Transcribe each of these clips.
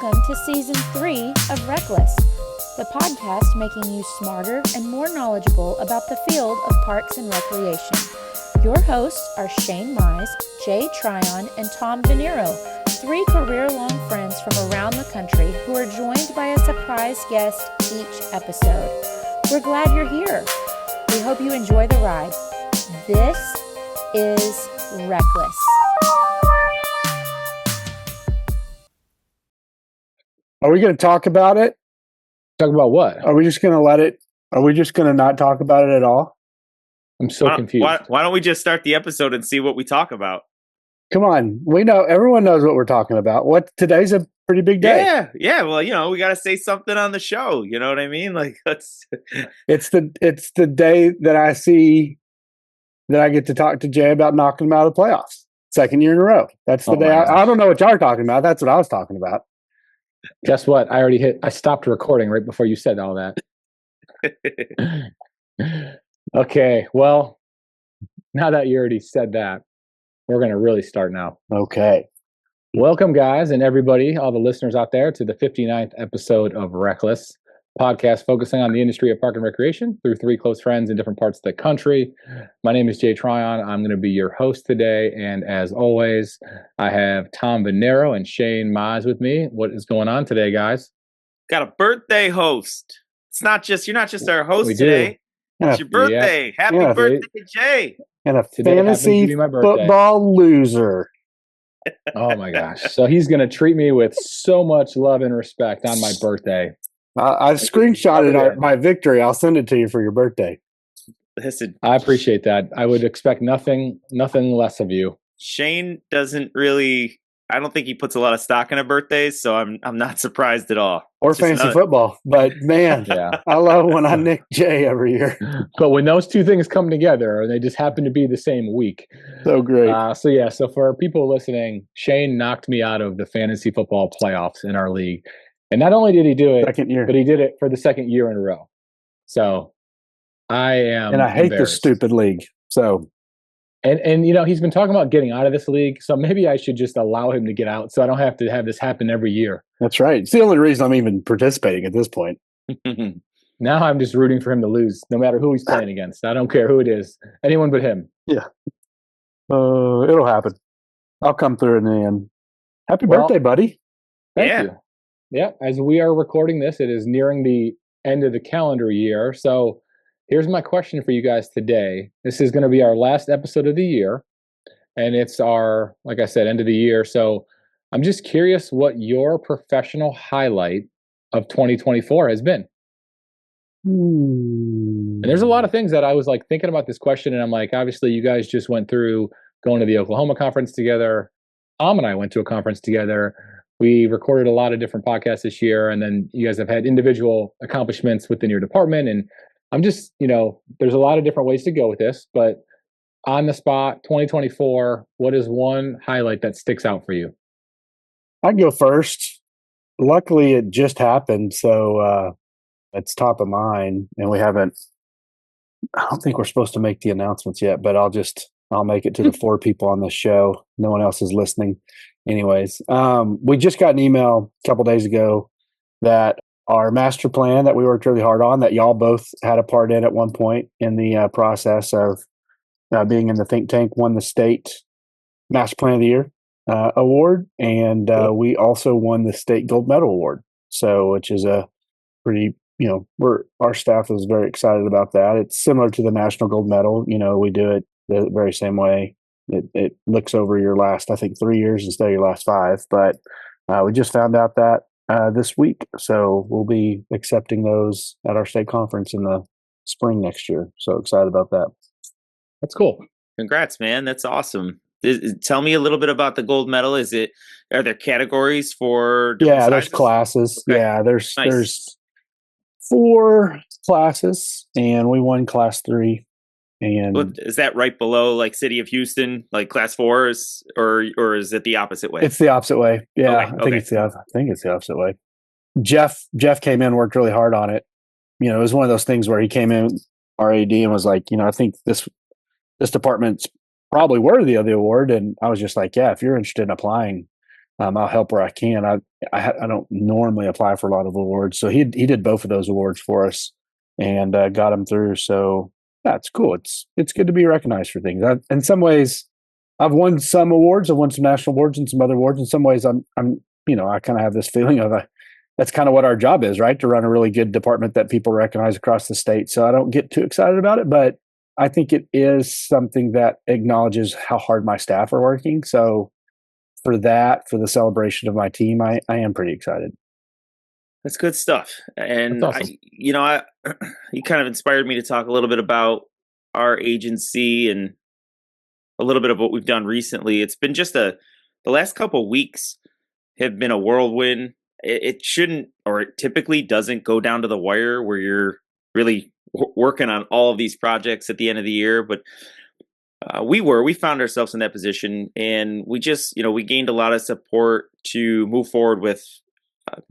Welcome to Season 3 of RecLess, the podcast making you smarter and more knowledgeable about the field of parks and recreation. Your hosts are Shane Mize, Jay Tryon, and Tom Venniro, three career-long friends from around the country who are joined by a surprise guest each episode. We're glad you're here. We hope you enjoy the ride. This is RecLess. Are we going to talk about it? Talk about what? Are we just going to let it? Are we just going to not talk about it at all? I'm so confused. Why don't we just start the episode and see what we talk about? Come on. We know, everyone knows what we're talking about. Today's a pretty big day. Yeah. Well, we got to say something on the show. You know what I mean? Like, let's. It's the day that I see that I get to talk to Jay about knocking him out of the playoffs. Second year in a row. That's the day. I don't know what y'all are talking about. That's what I was talking about. Guess what? I stopped recording right before you said all that. Okay. Well, now that you already said that, we're going to really start now. Okay. Welcome, guys, and everybody, all the listeners out there, to the 59th episode of RecLess, podcast focusing on the industry of park and recreation through three close friends in different parts of the country. My name is Jay Tryon. I'm going to be your host today, and as always, I have Tom Venniro and Shane Mize with me. What is going on today, guys? Got a birthday host. You're not just our host today. It's your birthday. Yeah. Happy birthday, Jay. And a Today fantasy football loser. Oh my gosh. So he's going to treat me with so much love and respect on my birthday. I screenshotted my victory. I'll send it to you for your birthday. Listen, I appreciate that. I would expect nothing less of you. Shane doesn't really. I don't think he puts a lot of stock in a birthdays, so I'm not surprised at all. Or fantasy football, but man, yeah, I love when I nick Jay every year. But when those two things come together, and they just happen to be the same week, so great. So for people listening, Shane knocked me out of the fantasy football playoffs in our league. And not only did he do it, second year, but he did it for the second year in a row. So I am, and I hate this stupid league. So, and he's been talking about getting out of this league. So maybe I should just allow him to get out, so I don't have to have this happen every year. That's right. It's the only reason I'm even participating at this point. Now I'm just rooting for him to lose, no matter who he's playing against. I don't care who it is, anyone but him. Yeah, it'll happen. I'll come through in the end. Happy birthday, buddy! Thank you. Yeah, as we are recording this, it is nearing the end of the calendar year. So here's my question for you guys today. This is going to be our last episode of the year, and it's our, like I said, end of the year. So I'm just curious what your professional highlight of 2024 has been. And there's a lot of things that I was like thinking about this question, and I'm like, obviously you guys just went through going to the Oklahoma conference together. And I went to a conference together. We recorded a lot of different podcasts this year, and then you guys have had individual accomplishments within your department. And I'm just, there's a lot of different ways to go with this, but on the spot, 2024, what is one highlight that sticks out for you? I'd go first. Luckily, it just happened, so it's top of mind, and I don't think we're supposed to make the announcements yet, but I'll make it to the four people on this show. No one else is listening. Anyways, we just got an email a couple days ago that our master plan that we worked really hard on, that y'all both had a part in at one point in the process of being in the think tank, won the state master plan of the year award. And we also won the state gold medal award. So, which is a pretty, our staff is very excited about that. It's similar to the national gold medal. We do it the very same way. It looks over your last, I think, 3 years instead of your last 5. But we just found out that this week. So we'll be accepting those at our state conference in the spring next year. So excited about that. That's cool. Congrats, man. That's awesome. Tell me a little bit about the gold medal. Are there categories for different sizes? There's classes. Okay. Yeah, there's Nice. There's 4 classes, and we won class 3. And is that right below like City of Houston, like class 4, or is it the opposite way? It's the opposite way. Yeah, Okay, I think it's the opposite way. Jeff came in, worked really hard on it. It was one of those things where he came in, our AD, and was like, I think this department's probably worthy of the award. And I was just like, yeah, if you're interested in applying, I'll help where I can. I don't normally apply for a lot of awards, so he did both of those awards for us and got them through. So that's cool. It's good to be recognized for things. In some ways, I've won some awards. I've won some national awards and some other awards. In some ways, I'm I kind of have this feeling of that's kind of what our job is, right? To run a really good department that people recognize across the state. So I don't get too excited about it, but I think it is something that acknowledges how hard my staff are working. So for the celebration of my team, I am pretty excited. That's good stuff. And That's awesome. you kind of inspired me to talk a little bit about our agency and a little bit of what we've done recently. It's been the last couple of weeks have been a whirlwind. It shouldn't, or it typically doesn't go down to the wire where you're really working on all of these projects at the end of the year. But we found ourselves in that position, and we just, we gained a lot of support to move forward with,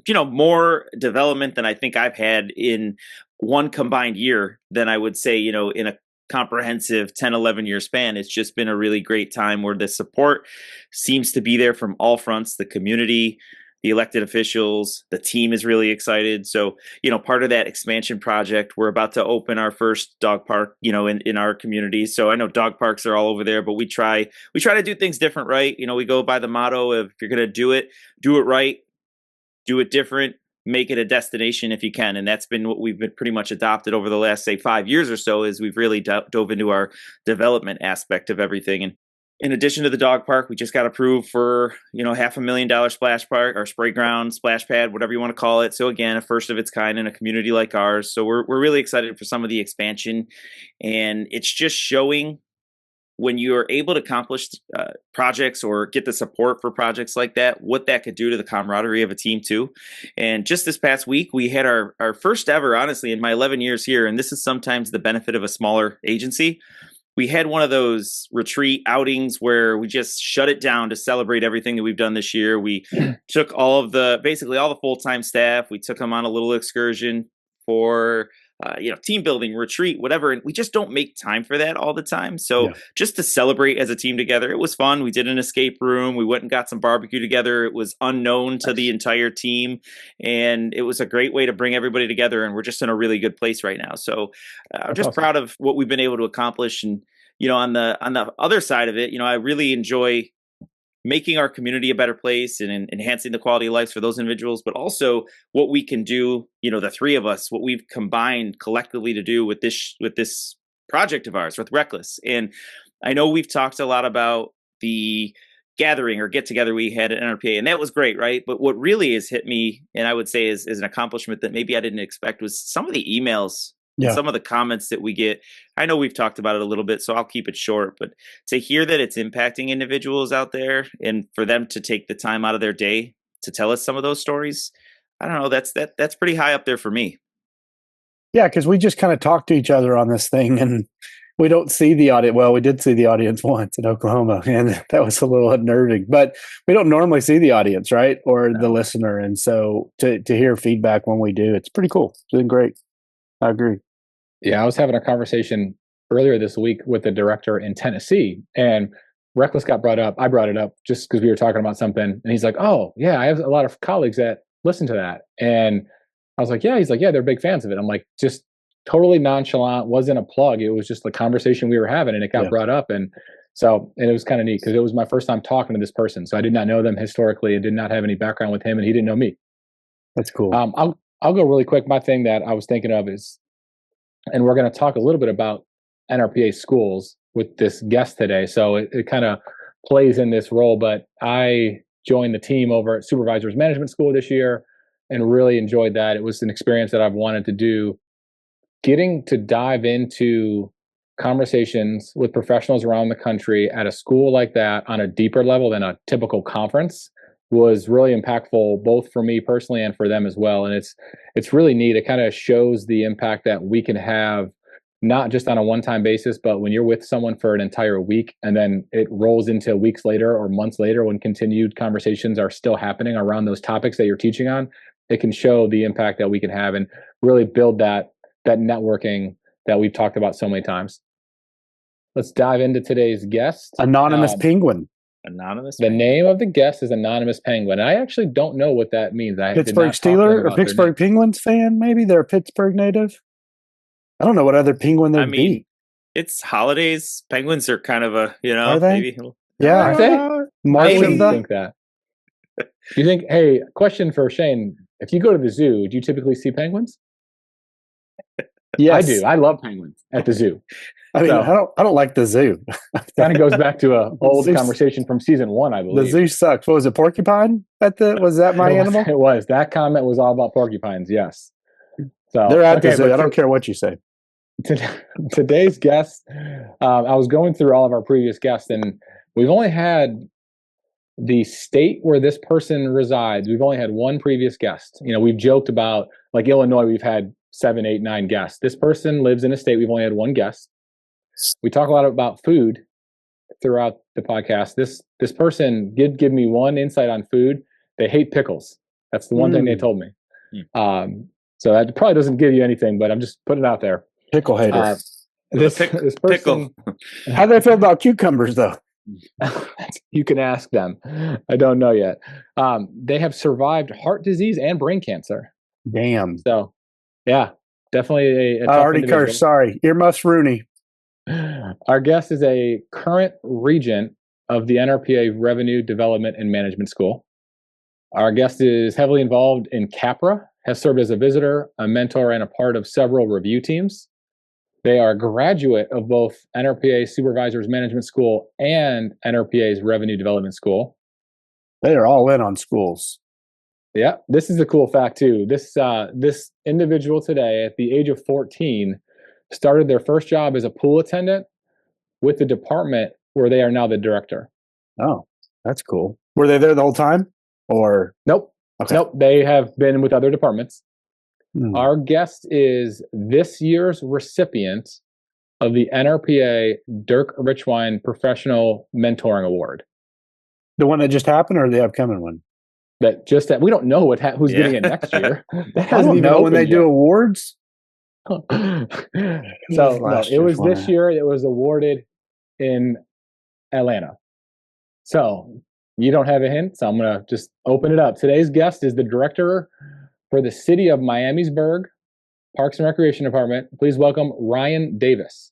more development than I think I've had in one combined year than I would say, in a comprehensive 10, 11-year span. It's just been a really great time where the support seems to be there from all fronts, the community, the elected officials, the team is really excited. So, part of that expansion project, we're about to open our first dog park, in our community. So I know dog parks are all over there, but we try to do things different, right? We go by the motto of, if you're going to do it right, do it different, make it a destination if you can. And that's been what we've been pretty much adopted over the last, say, 5 years or so, is we've really dove into our development aspect of everything. And in addition to the dog park, we just got approved for, $500,000 splash park or spray ground, splash pad, whatever you want to call it. So again, a first of its kind in a community like ours. So we're really excited for some of the expansion. And it's just showing, when you're able to accomplish projects or get the support for projects like that, what that could do to the camaraderie of a team too. And just this past week, we had our first ever, honestly, in my 11 years here, and this is sometimes the benefit of a smaller agency. We had one of those retreat outings where we just shut it down to celebrate everything that we've done this year. We took basically all the full-time staff. We took them on a little excursion for team building, retreat, whatever. And we just don't make time for that all the time. So just to celebrate as a team together, it was fun. We did an escape room. We went and got some barbecue together. It was unknown to the entire team. And it was a great way to bring everybody together. And we're just in a really good place right now. So I'm just proud of what we've been able to accomplish. And, on the other side of it, I really enjoy making our community a better place and enhancing the quality of life for those individuals, but also what we can do, the three of us, what we've combined collectively to do with this project of ours, with RecLess. And I know we've talked a lot about the gathering or get together we had at NRPA, and that was great, right? But what really has hit me, and I would say is an accomplishment that maybe I didn't expect, was some of the emails and some of the comments that we get. I know we've talked about it a little bit, so I'll keep it short, but to hear that it's impacting individuals out there and for them to take the time out of their day to tell us some of those stories, I don't know, that's pretty high up there for me. Yeah, because we just kind of talk to each other on this thing, and we don't see the audience. Well, we did see the audience once in Oklahoma, and that was a little unnerving, but we don't normally see the audience, right? Or the listener. And so to hear feedback when we do, it's pretty cool. It's been great. I agree. Yeah, I was having a conversation earlier this week with the director in Tennessee, and RecLess got brought up. I brought it up just because we were talking about something, and he's like, "Oh, yeah, I have a lot of colleagues that listen to that." And I was like, "Yeah." He's like, "Yeah, they're big fans of it." I'm like, just totally nonchalant, wasn't a plug. It was just the conversation we were having, and it got brought up. And it was kind of neat because it was my first time talking to this person. So I did not know them historically. I did not have any background with him, and he didn't know me. That's cool. I'll go really quick. My thing that I was thinking of is, and we're going to talk a little bit about NRPA schools with this guest today. So it kind of plays in this role, but I joined the team over at Supervisors Management School this year and really enjoyed that. It was an experience that I've wanted to do. Getting to dive into conversations with professionals around the country at a school like that on a deeper level than a typical conference was really impactful, both for me personally and for them as well. And it's really neat. It kind of shows the impact that we can have, not just on a one-time basis, but when you're with someone for an entire week and then it rolls into weeks later or months later when continued conversations are still happening around those topics that you're teaching on, it can show the impact that we can have and really build that networking that we've talked about so many times. Let's dive into today's guest. Anonymous Penguin. Anonymous. The name of the guest is Anonymous Penguin. And I actually don't know what that means. I did Pittsburgh not talk to them Steeler or about their Pittsburgh name. Penguins fan? Maybe they're a Pittsburgh native. I don't know what other penguin there'd I mean, be. it's holidays. Penguins are kind of a, Are they? maybe. Yeah, Are they? March I of wouldn't the. think that. Do you think? Hey, question for Shane: if you go to the zoo, do you typically see penguins? Yes, I do. I love penguins at the zoo. I mean, So- I don't like the zoo. Kind of goes back to an old Zeus- conversation from season 1, I The believe. zoo sucks. What was it? Porcupine? Was that my animal? It was. That comment was all about porcupines. Yes. So They're at the zoo. but I don't care what you say. Today's guest, I was going through all of our previous guests, and we've only had the state where this person resides. We've only had one previous guest. We've joked about, like Illinois, we've had 7, 8, 9 guests. This person lives in a state we've only had one guest. We talk a lot about food throughout the podcast. This person did give me one insight on food. They hate pickles. That's the one thing they told me. So that probably doesn't give you anything, but I'm just putting it out there. Pickle hater. This person, Pickle. How do they feel about cucumbers, though? you can ask them. I don't know yet. They have survived heart disease and brain cancer. Damn. So, yeah, definitely a I tough already individual. cursed. Sorry. Earmuffs Rooney. Our guest is a current regent of the NRPA Revenue Development and Management School. Our guest is heavily involved in CAPRA, has served as a visitor, a mentor, and a part of several review teams. They are a graduate of both NRPA Supervisors Management School and NRPA's Revenue Development School. They are all in on schools. Yeah, this is a cool fact too. This individual today, at the age of 14, started their first job as a pool attendant with the department where they are now the director. Oh, that's cool. Were they there the whole time? Or Nope. Okay. Nope. They have been with other departments. Our Our guest is this year's recipient of the NRPA Dirk Richwine Professional Mentoring Award. the one that just happened, or the upcoming one? That we don't know who's Yeah. getting it next year. That I hasn't don't even know when they opened do yet. awards. So was last it was year's this winner? year. It was awarded in Atlanta. So you don't have a hint, so I'm gonna just open it up. Today's guest is the director for the city of Miamisburg Parks and Recreation Department. Please welcome Ryan Davis.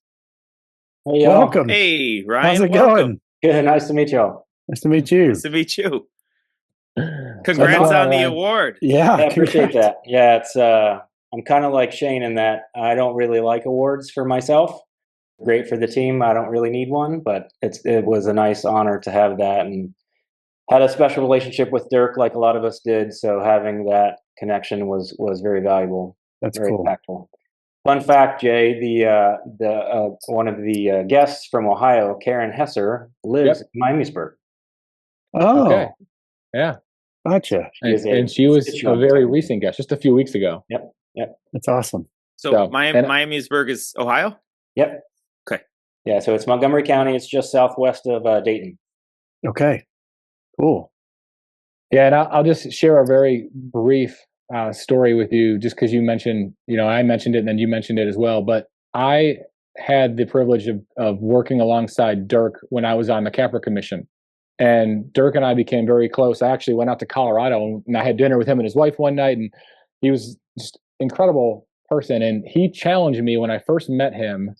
Hey, y'all. Welcome. Hey, Ryan. How's it welcome. going? Good. Nice to meet y'all. Nice to meet you. Nice to meet you. Congrats Congrats on the Ryan. award. Yeah, I appreciate congrats. that. Yeah, it's I'm kind of like Shane in that I don't really like awards for myself. Great for the team. I don't really need one, but it was a nice honor to have that, and had a special relationship with Dirk, like a lot of us did. So having that connection was very valuable. That's very cool. impactful. Fun fact, Jay: the one of the guests from Ohio, Karen Hesser, lives in Miamisburg. Oh, Okay. Yeah. gotcha. And she was a very recent guest, just a few weeks ago. That's awesome. So, So, and- Miamisburg is Ohio? Yep. Okay. Yeah, so it's Montgomery County. It's just southwest of Dayton. Okay, cool. Yeah, and I'll just share a very brief story with you, just because you mentioned, I mentioned it, and then you mentioned it as well. But I had the privilege of working alongside Dirk when I was on the CAPRA Commission. And Dirk and I became very close. I actually went out to Colorado, and I had dinner with him and his wife one night, and he was just an incredible person. And he challenged me when I first met him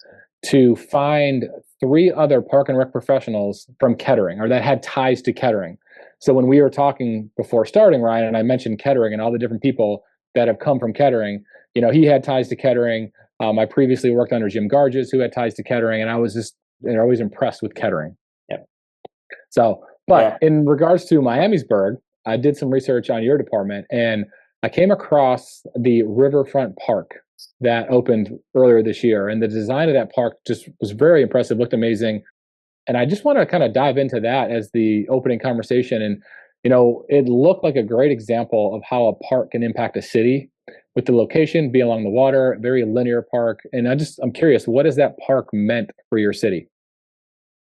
to find 3 other park and rec professionals from Kettering, or that had ties to Kettering. So when we were talking before starting, Ryan, and I mentioned Kettering and all the different people that have come from Kettering, he had ties to Kettering. I previously worked under Jim Garges, who had ties to Kettering, and I was just always impressed with Kettering. Yep. So, but in regards to Miamisburg, I did some research on your department, and I came across the Riverfront Park that opened earlier this year. And the design of that park just was very impressive, looked amazing. And I just want to kind of dive into that as the opening conversation. And, it looked like a great example of how a park can impact a city, with the location being along the water, very linear park. And I'm curious, what has that park meant for your city?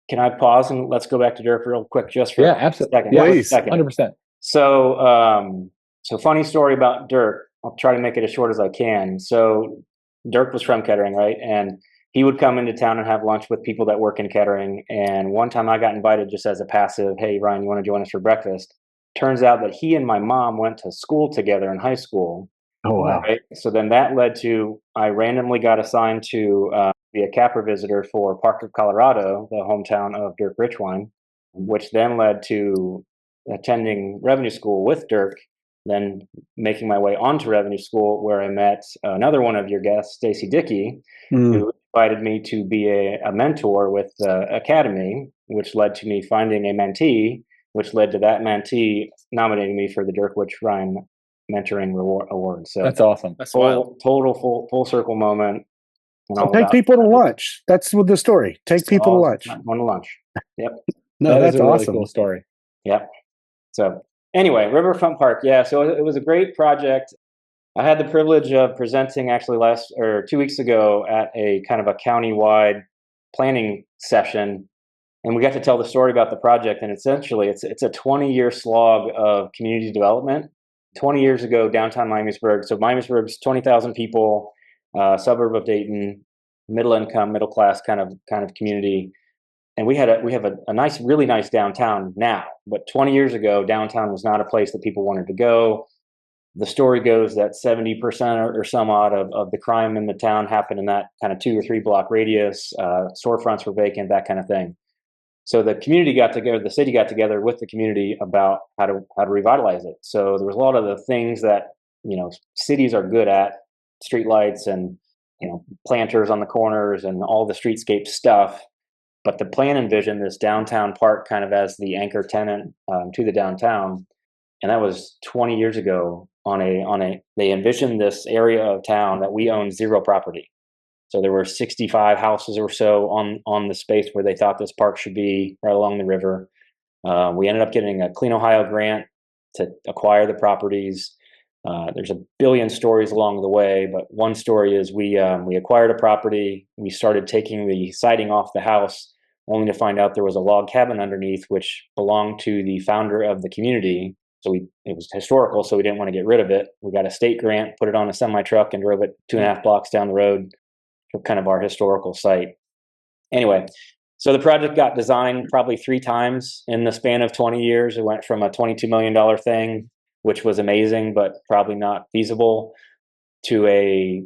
Can I pause and let's go back to Dirk real quick, just for absolutely. a second? Yeah, Please. 100%. So funny story about Dirk. I'll try to make it as short as I can. So Dirk was from Kettering, right? And he would come into town and have lunch with people that work in catering. And one time I got invited just as a passive, hey, Ryan, you want to join us for breakfast? Turns out that he and my mom went to school together in high school. Oh, wow. Right? So then that led to, I randomly got assigned to be a capper visitor for Parker, Colorado, the hometown of Dirk Richwine, which then led to attending revenue school with Dirk, then making my way onto revenue school, where I met another one of your guests, Stacy Dickey, who invited me to be a mentor with the academy, which led to me finding a mentee, which led to that mentee nominating me for the Dirk Richwine Mentoring Award. So that's awesome. That's wild. Total full circle moment. So take people to lunch. That's what the story. Take people to lunch. Going to lunch. Yep. No, that's is a awesome. really cool story. Yep. So anyway, Riverfront Park. Yeah. So it was a great project. I had the privilege of presenting actually 2 weeks ago at a kind of a county-wide planning session. And we got to tell the story about the project. And essentially it's a 20-year slog of community development. 20 years ago, downtown Miamisburg. So Miamisburg's 20,000 people, suburb of Dayton, middle income, middle class kind of community. And we have a nice, really nice downtown now. But 20 years ago, downtown was not a place that people wanted to go. The story goes that 70% or some odd of the crime in the town happened in that kind of 2 or 3 block radius. Storefronts were vacant, that kind of thing. So the community got together, the city got together with the community about how to revitalize it. So there was a lot of the things that, cities are good at, streetlights and, planters on the corners and all the streetscape stuff. But the plan envisioned this downtown park kind of as the anchor tenant to the downtown. And that was 20 years ago they envisioned this area of town that we own 0 property. So there were 65 houses or so on the space where they thought this park should be, right along the river. We ended up getting a Clean Ohio grant to acquire the properties. There's a billion stories along the way, but one story is we acquired a property. We started taking the siding off the house, only to find out there was a log cabin underneath, which belonged to the founder of the community. So it was historical, so we didn't want to get rid of it. We got a state grant, put it on a semi truck, and drove it 2.5 blocks down the road. Kind of our historical site. Anyway, so the project got designed probably 3 times in the span of 20 years. It went from a $22 million thing, which was amazing, but probably not feasible, to a,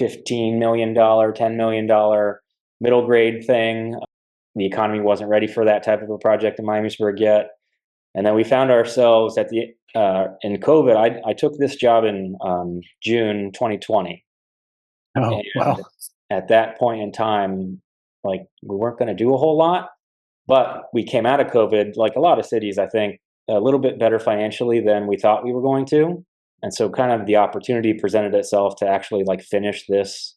$15 million, $10 million middle grade thing. The economy wasn't ready for that type of a project in Miamisburg yet. And then we found ourselves in COVID. I took this job in June 2020. Oh, and wow. At that point in time, we weren't going to do a whole lot, but we came out of COVID, like a lot of cities, I think, a little bit better financially than we thought we were going to. And so kind of the opportunity presented itself to actually finish this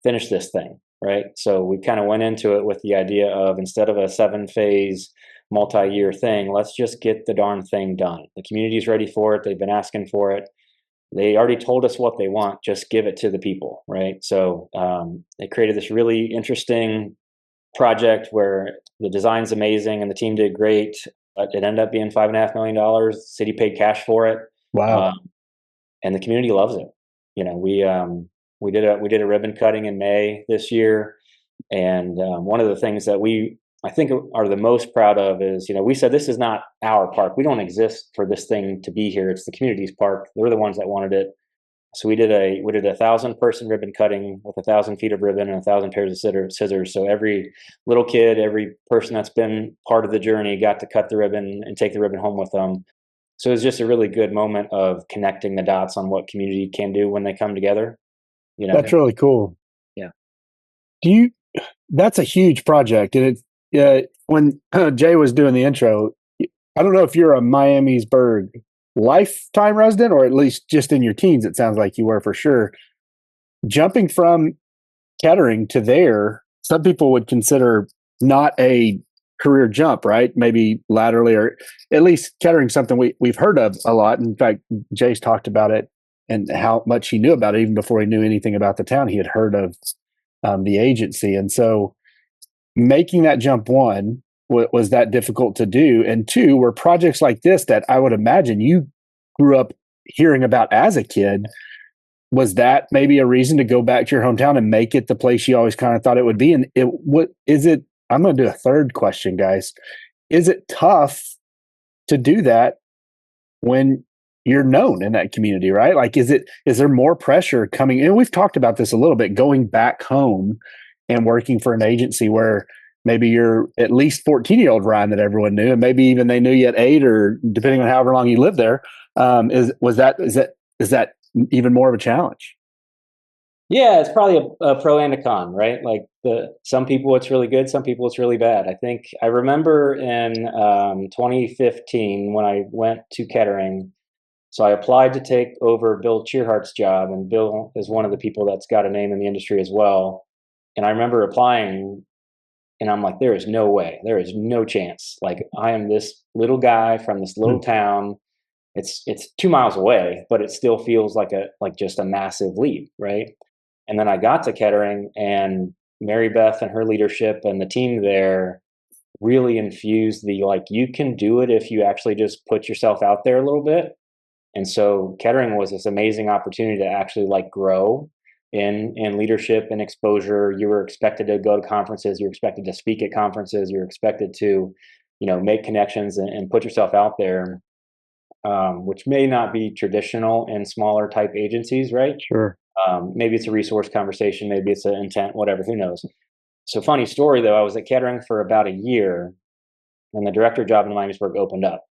thing, right? So we kind of went into it with the idea of, instead of a 7-phase multi-year thing, let's just get the darn thing done. The community's ready for it. They've been asking for it. They already told us what they want. Just give it to the people, right? So they created this really interesting project where the design's amazing and the team did great, but it ended up being $5.5 million. The city paid cash for it. Wow. And the community loves it. We did a ribbon cutting in May this year, and one of the things that I think are the most proud of is, we said, this is not our park. We don't exist for this thing to be here. It's the community's park. They're the ones that wanted it. So we did a 1,000-person ribbon cutting with 1,000 feet of ribbon and 1,000 pairs of scissors. So every little kid, every person that's been part of the journey got to cut the ribbon and take the ribbon home with them. So it was just a really good moment of connecting the dots on what community can do when they come together. That's really cool. Yeah. That's a huge project. And when Jay was doing the intro, I don't know if you're a Miamisburg lifetime resident, or at least just in your teens, it sounds like you were for sure. Jumping from Kettering to there, some people would consider not a career jump, right? Maybe laterally, or at least Kettering, something we've heard of a lot. In fact, Jay's talked about it and how much he knew about it even before he knew anything about the town. He had heard of the agency. And so making that jump, one, was that difficult to do? And two, were projects like this that I would imagine you grew up hearing about as a kid. was that maybe a reason to go back to your hometown and make it the place you always kind of thought it would be? And what is it? I'm going to do a third question, guys. Is it tough to do that when you're known in that community, right? Like, is there more pressure coming in? We've talked about this a little bit, going back home and working for an agency where maybe you're at least 14-year-old Ryan that everyone knew, and maybe even they knew you at 8, or depending on however long you lived there. Is that even more of a challenge? Yeah, it's probably a pro and a con, right? Like some people it's really good, some people it's really bad. I think I remember in 2015 when I went to Kettering. So I applied to take over Bill Cheerhart's job, and Bill is one of the people that's got a name in the industry as well. And I remember applying, and I'm like, there is no way, there is no chance. Like, I am this little guy from this little town. It's 2 miles away, but it still feels like just a massive leap, right? And then I got to Kettering, and Mary Beth and her leadership and the team there really infused you can do it if you actually just put yourself out there a little bit. And so Kettering was this amazing opportunity to actually grow in leadership and exposure. You were expected to go to conferences, you're expected to speak at conferences, you're expected to, make connections and put yourself out there, which may not be traditional in smaller type agencies, right? Sure. Maybe it's a resource conversation, maybe it's an intent, whatever, who knows. So funny story though, I was at Kettering for about a year when the director job in Miamisburg opened up.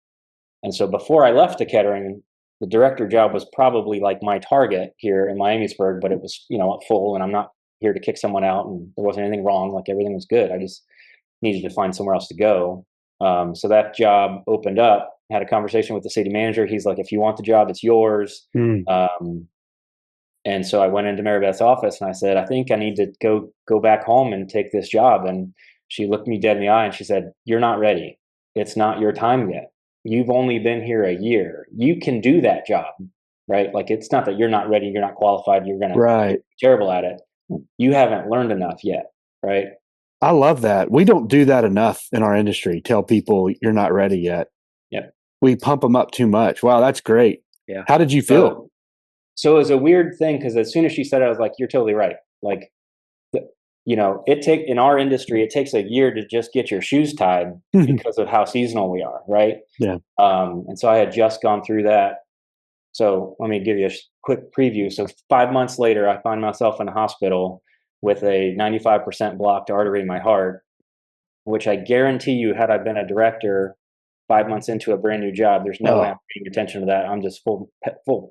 And so before I left to Kettering, the director job was probably my target here in Miamisburg, but it was, full, and I'm not here to kick someone out, and there wasn't anything wrong. Everything was good. I just needed to find somewhere else to go. So that job opened up, had a conversation with the city manager. He's like, if you want the job, it's yours. And so I went into Mary Beth's office and I said, I think I need to go back home and take this job. And she looked me dead in the eye and she said, you're not ready. It's not your time yet. You've only been here a year. You can do that job, right? It's not that you're not ready, you're not qualified, you're going to be terrible at it. You haven't learned enough yet, right? I love that. We don't do that enough in our industry. Tell people you're not ready yet. Yeah. We pump them up too much. Wow, that's great. Yeah. How did you feel? So it was a weird thing, because as soon as she said it, I was like, you're totally right. In our industry, it takes a year to just get your shoes tied because of how seasonal we are, right? Yeah. And so I had just gone through that. So let me give you a quick preview. So 5 months later, I find myself in a hospital with a 95% blocked artery in my heart, which I guarantee you, had I been a director 5 months into a brand new job, there's no way I'm paying attention to that. I'm just full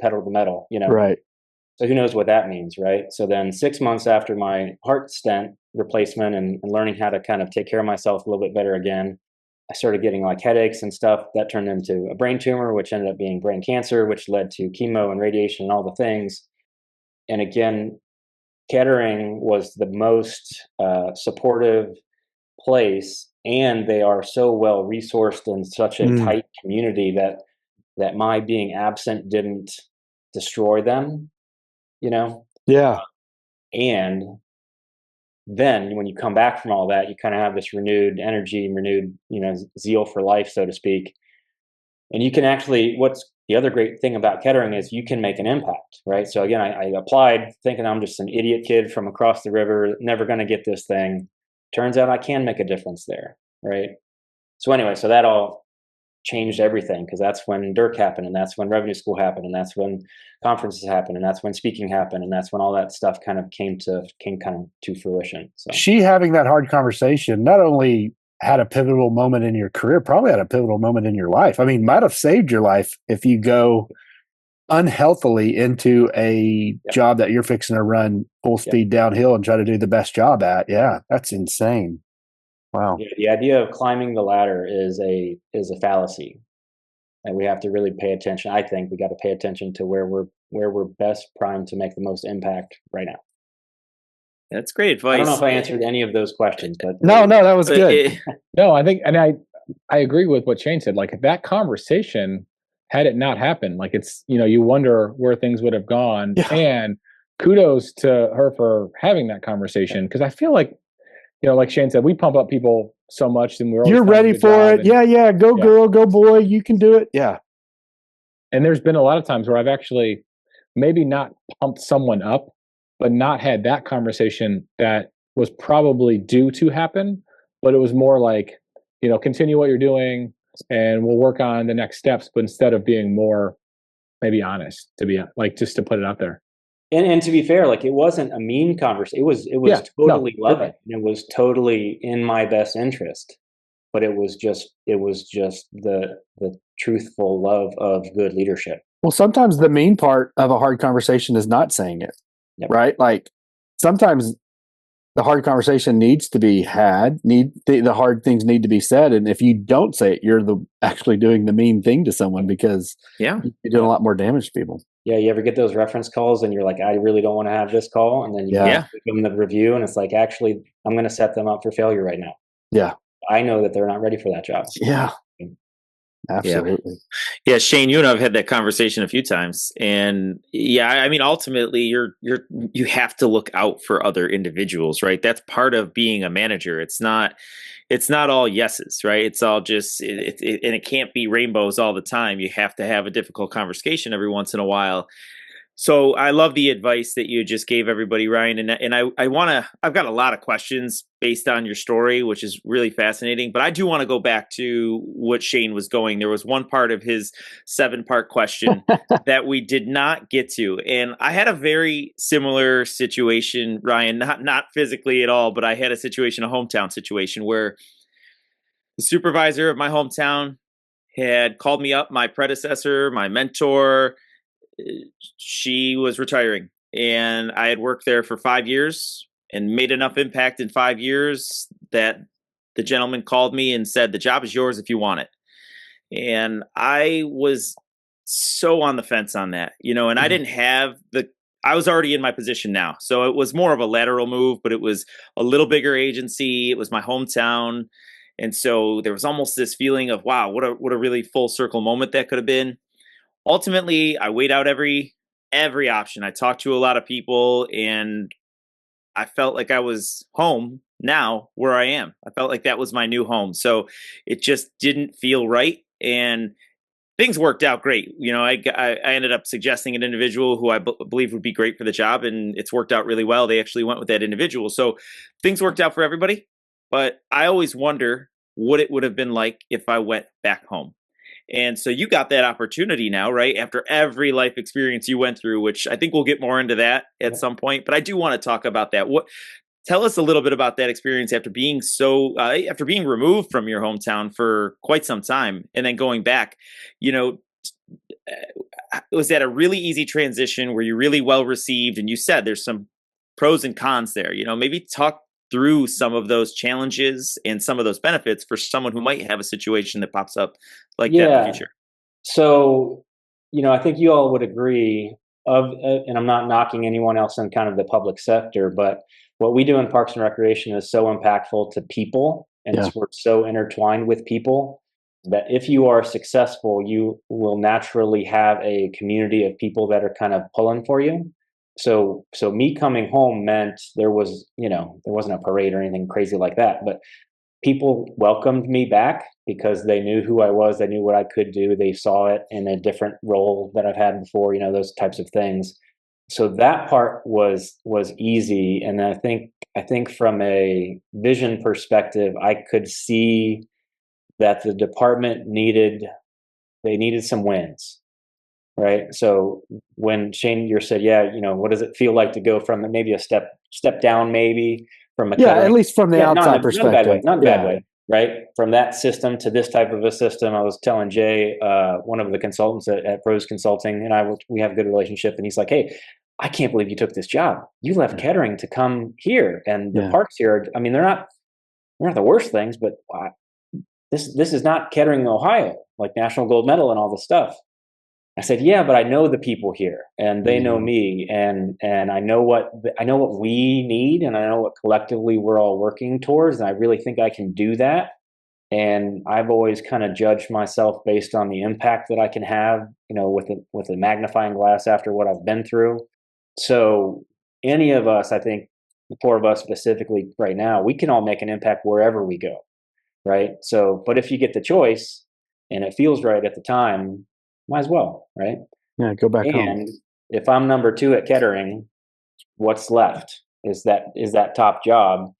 pedal to the metal, Right. So who knows what that means, right? So then 6 months after my heart stent replacement and learning how to kind of take care of myself a little bit better again, I started getting headaches and stuff. That turned into a brain tumor, which ended up being brain cancer, which led to chemo and radiation and all the things. And again, Kettering was the most supportive place, and they are so well resourced in such a tight community that my being absent didn't destroy them, Yeah. And then when you come back from all that, you kind of have this renewed energy, renewed, zeal for life, so to speak. And you can actually, what's the other great thing about Kettering is you can make an impact, right? So again, I applied thinking I'm just an idiot kid from across the river, never going to get this thing. Turns out I can make a difference there, right? So anyway, so that all changed everything, because that's when Dirk happened, and that's when Revenue School happened, and that's when conferences happened, and that's when speaking happened, and that's when all that stuff kind of came to fruition. So she having that hard conversation not only had a pivotal moment in your career, probably had a pivotal moment in your life. I mean, might have saved your life if you go unhealthily into a job that you're fixing to run full speed downhill and try to do the best job at. Yeah, that's insane. Wow. Yeah, the idea of climbing the ladder is a fallacy, and we have to really pay attention. I think we got to pay attention to where we're best primed to make the most impact right now. That's great advice. I don't know if I answered any of those questions, but no, that was good. No, I think, and I agree with what Shane said. That conversation, had it not happened, it's, you wonder where things would have gone. Yeah. And kudos to her for having that conversation, because I feel like, like Shane said, we pump up people so much, and you're ready for it. Yeah. Go girl, go boy. You can do it. Yeah. And there's been a lot of times where I've actually, maybe not pumped someone up, but not had that conversation that was probably due to happen, but it was more like, continue what you're doing and we'll work on the next steps, but instead of being more maybe honest, to be like, just to put it out there. And to be fair, like, it wasn't a mean conversation. It was totally loving. It was totally in my best interest. But it was just the truthful love of good leadership. Well, sometimes the mean part of a hard conversation is not saying it, right? Like sometimes the hard conversation needs to be had. The hard things need to be said, and if you don't say it, you're actually doing the mean thing to someone because you're doing a lot more damage to people. Yeah, you ever get those reference calls and you're like, I really don't want to have this call, and then you give them the review, and it's like, actually, I'm going to set them up for failure right now. Yeah, I know that they're not ready for that job. Yeah. Absolutely. Yeah, Shane, you and I've had that conversation a few times, and I mean, ultimately, you have to look out for other individuals, right? That's part of being a manager. It's not all yeses, right? It's all just, and it can't be rainbows all the time. You have to have a difficult conversation every once in a while. So I love the advice that you just gave everybody, Ryan. And I've got a lot of questions based on your story, which is really fascinating. But I do want to go back to what Shane was going. There was one part of his 7-part question that we did not get to. And I had a very similar situation, Ryan, not physically at all, but I had a hometown situation where the supervisor of my hometown had called me up, my predecessor, my mentor. She was retiring, and I had worked there for 5 years and made enough impact in 5 years that the gentleman called me and said, the job is yours if you want it. And I was so on the fence on that, and I didn't have I was already in my position now. So it was more of a lateral move, but it was a little bigger agency. It was my hometown. And so there was almost this feeling of, wow, what a really full circle moment that could have been. Ultimately, I weighed out every option. I talked to a lot of people, and I felt like I was home now where I am. I felt like that was my new home. So it just didn't feel right. And things worked out great. I ended up suggesting an individual who I believe would be great for the job, and it's worked out really well. They actually went with that individual. So things worked out for everybody. But I always wonder what it would have been like if I went back home. And so you got that opportunity now, right? After every life experience you went through, which I think we'll get more into that at some point. But I do want to talk about that. Tell us a little bit about that experience after being after being removed from your hometown for quite some time and then going back. Was that a really easy transition? Were you really well received? And you said there's some pros and cons there. Maybe talk through some of those challenges and some of those benefits for someone who might have a situation that pops up like that in the future. So, I think you all would agree and I'm not knocking anyone else in kind of the public sector, but what we do in Parks and Recreation is so impactful to people, and we're so intertwined with people that if you are successful, you will naturally have a community of people that are kind of pulling for you. So me coming home meant there wasn't a parade or anything crazy like that, but people welcomed me back because they knew who I was. They knew what I could do. They saw it in a different role that I've had before, those types of things. So that part was easy. And I think from a vision perspective, I could see that the department needed some wins. Right. So when Shane, you said, what does it feel like to go from maybe a step down, maybe from a at least from the outside perspective, not a bad way, right? From that system to this type of a system. I was telling Jay, one of the consultants at Pros Consulting, and we have a good relationship, and he's like, "Hey, I can't believe you took this job. You left Kettering to come here, and the parks here. I mean, they're not the worst things, but this is not Kettering, Ohio, like National Gold Medal and all this stuff." I said, "Yeah, but I know the people here, and they know me, and I know what we need, and I know what collectively we're all working towards, and I really think I can do that. And I've always kind of judged myself based on the impact that I can have, with a magnifying glass after what I've been through. So any of us, I think, the 4 of us specifically right now, we can all make an impact wherever we go, right? So, but if you get the choice and it feels right at the time, might as well, right? Yeah, go back home. if I'm number 2 at Kettering, what's left? Is that top job?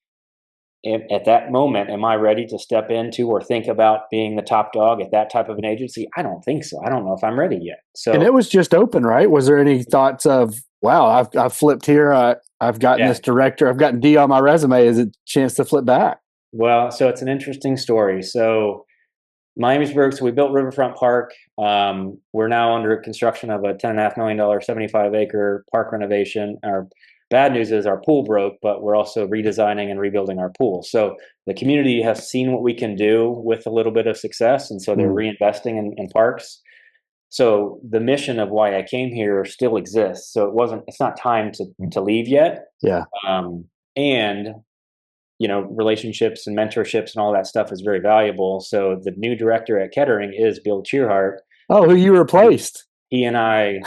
And at that moment, am I ready to step into or think about being the top dog at that type of an agency? I don't think so. I don't know if I'm ready yet. So, and it was just open, right? Was there any thoughts of, wow, I've flipped here. I've gotten this director. I've gotten D on my resume. Is it a chance to flip back? well, so it's an interesting story. So Miamisburg, so we built Riverfront Park. We're now under construction of a $10.5 million, 75-acre park renovation. Our bad news is our pool broke, but we're also redesigning and rebuilding our pool. So the community has seen what we can do with a little bit of success, and so they're reinvesting in parks. So the mission of why I came here still exists. So it's not time to leave yet. Yeah. And relationships and mentorships and all that stuff is very valuable. So the new director at Kettering is Bill Cheerhart. Oh, who you replaced? He and I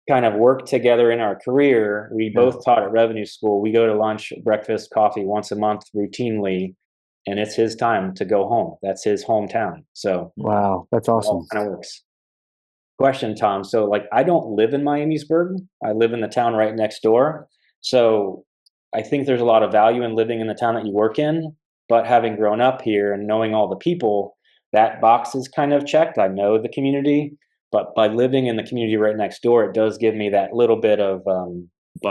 kind of worked together in our career. We both taught at revenue school. We go to lunch, breakfast, coffee once a month routinely, and it's his time to go home. That's his hometown. So wow, that's awesome. It kind of works. Question, Tom. So I don't live in Miamisburg. I live in the town right next door. So I think there's a lot of value in living in the town that you work in, but having grown up here and knowing all the people, that box is kind of checked. I know the community, but by living in the community right next door, it does give me that little bit of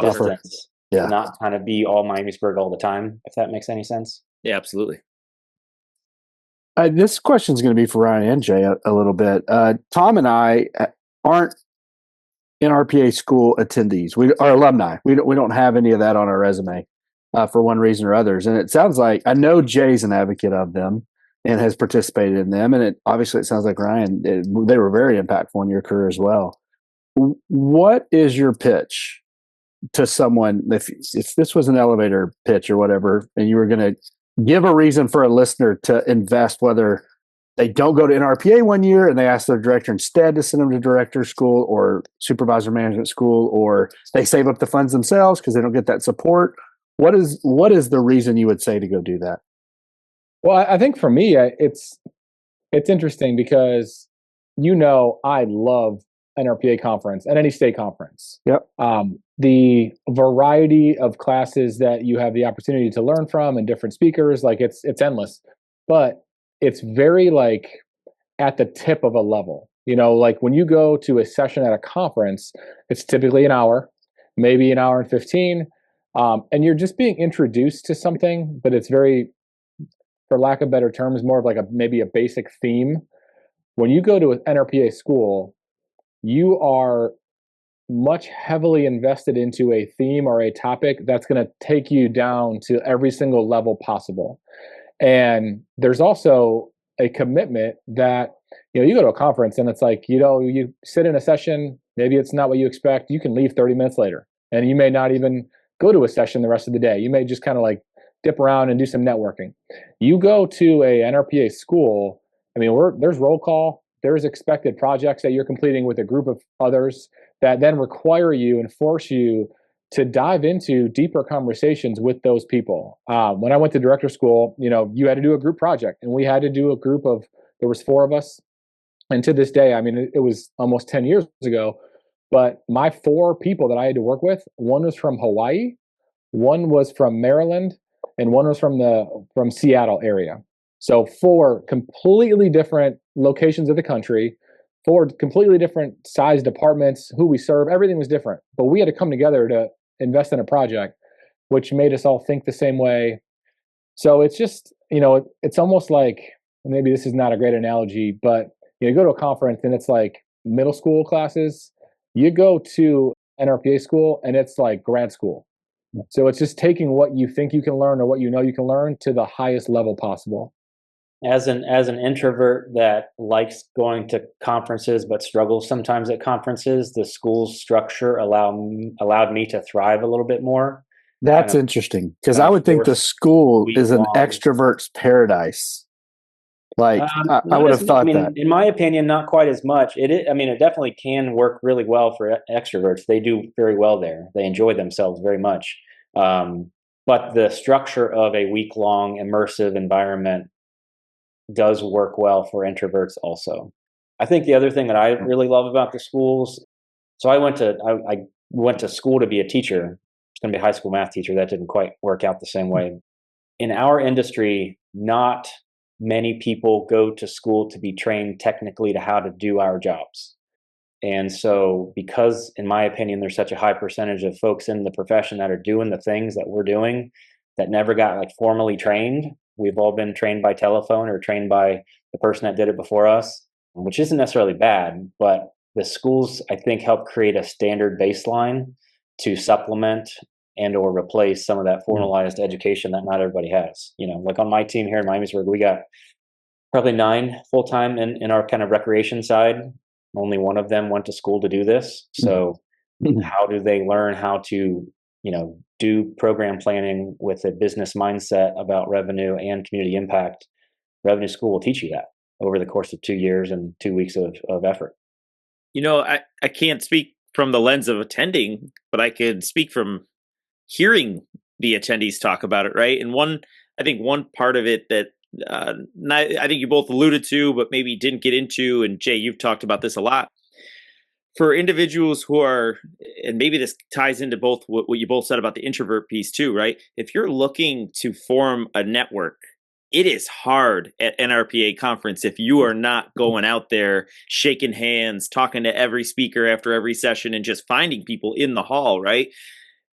distance to not kind of be all Miamisburg all the time, if that makes any sense. Yeah, absolutely. This question is going to be for Ryan and Jay a little bit. Tom and I aren't NRPA school attendees. We are alumni. We don't have any of that on our resume for one reason or others. And it sounds like, I know Jay's an advocate of them and has participated in them. And obviously it sounds like Ryan, they were very impactful in your career as well. What is your pitch to someone, if this was an elevator pitch or whatever, and you were going to give a reason for a listener to invest, whether they don't go to NRPA one year and they ask their director instead to send them to director school or supervisor management school, or they save up the funds themselves because they don't get that support. What is the reason you would say to go do that? Well, I think for me, it's interesting because, I love NRPA conference and any state conference. Yep. The variety of classes that you have the opportunity to learn from and different speakers, it's endless, but it's very at the tip of a level. When you go to a session at a conference, it's typically an hour, maybe an hour and 15, and you're just being introduced to something, but it's very, for lack of better terms, more of maybe a basic theme. When you go to an NRPA school, you are much heavily invested into a theme or a topic that's going to take you down to every single level possible. And there's also a commitment that, you go to a conference and it's you sit in a session, maybe it's not what you expect. You can leave 30 minutes later and you may not even go to a session the rest of the day. You may just kind of dip around and do some networking. You go to a NRPA school, there's roll call, there's expected projects that you're completing with a group of others that then require you and force you to dive into deeper conversations with those people. When I went to director school, you had to do a group project, and we had to do a group of, there was 4 of us. And to this day, it was almost 10 years ago, but my 4 people that I had to work with, one was from Hawaii, one was from Maryland, and one was from Seattle area. So 4 completely different locations of the country, 4 completely different size departments, who we serve, everything was different. But we had to come together to invest in a project, which made us all think the same way. So it's just, it's almost like, maybe this is not a great analogy, but you go to a conference and it's like middle school classes. You go to NRPA school and it's like grad school. So it's just taking what you think you can learn or what you can learn to the highest level possible. As an introvert that likes going to conferences but struggles sometimes at conferences, the school's structure allowed me to thrive a little bit more. That's interesting, because I would think the school is an extrovert's paradise. I would have thought that. In my opinion, not quite as much. It definitely can work really well for extroverts. They do very well there. They enjoy themselves very much. But the structure of a week-long immersive environment does work well for introverts also. I think the other thing that I really love about the schools So I went to school to be a teacher. I was going to be a high school math teacher. That didn't quite work out the same way. In our industry, not many people go to school to be trained technically to how to do our jobs. And so because, in my opinion, there's such a high percentage of folks in the profession that are doing the things that we're doing that never got like formally trained. We've all been trained by telephone or trained by the person that did it before us, which isn't necessarily bad, but the schools, I think, help create a standard baseline to supplement and or replace some of that formalized education that not everybody has. Like on my team here in Miamisburg, we got probably 9 full-time in our kind of recreation side. Only one of them went to school to do this. So how do they learn how to, do program planning with a business mindset about revenue and community impact? Revenue school will teach you that over the course of 2 years and 2 weeks of effort. I can't speak from the lens of attending, but I could speak from hearing the attendees talk about it, right? And I think one part of it that I think you both alluded to, but maybe didn't get into, and Jay, you've talked about this a lot, for individuals who are, and maybe this ties into both what you both said about the introvert piece too, right? If you're looking to form a network, it is hard at NRPA conference if you are not going out there, shaking hands, talking to every speaker after every session, and just finding people in the hall, right?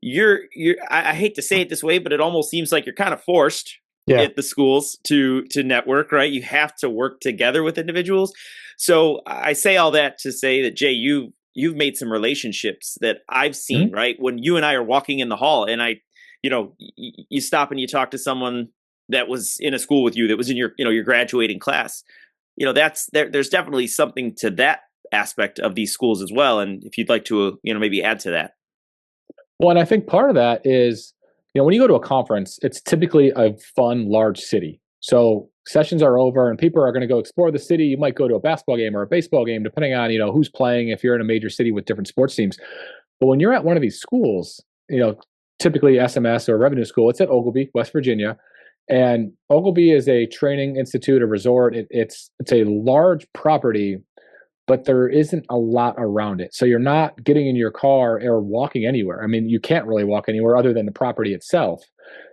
I hate to say it this way, but it almost seems like you're kind of forced at the schools to network, right? You have to work together with individuals. So I say all that to say that, Jay, you've made some relationships that I've seen, right? When you and I are walking in the hall and you stop and you talk to someone that was in a school with you, that was in your graduating class, there's definitely something to that aspect of these schools as well. And if you'd like to, maybe add to that. Well, and I think part of that is, when you go to a conference, it's typically a fun, large city. So sessions are over and people are going to go explore the city. You might go to a basketball game or a baseball game, depending on, who's playing, if you're in a major city with different sports teams. But when you're at one of these schools, typically SMS or revenue school, it's at Ogilvy, West Virginia. And Ogilvy is a training institute, a resort. It's a large property, but there isn't a lot around it. So you're not getting in your car or walking anywhere. I mean, you can't really walk anywhere other than the property itself.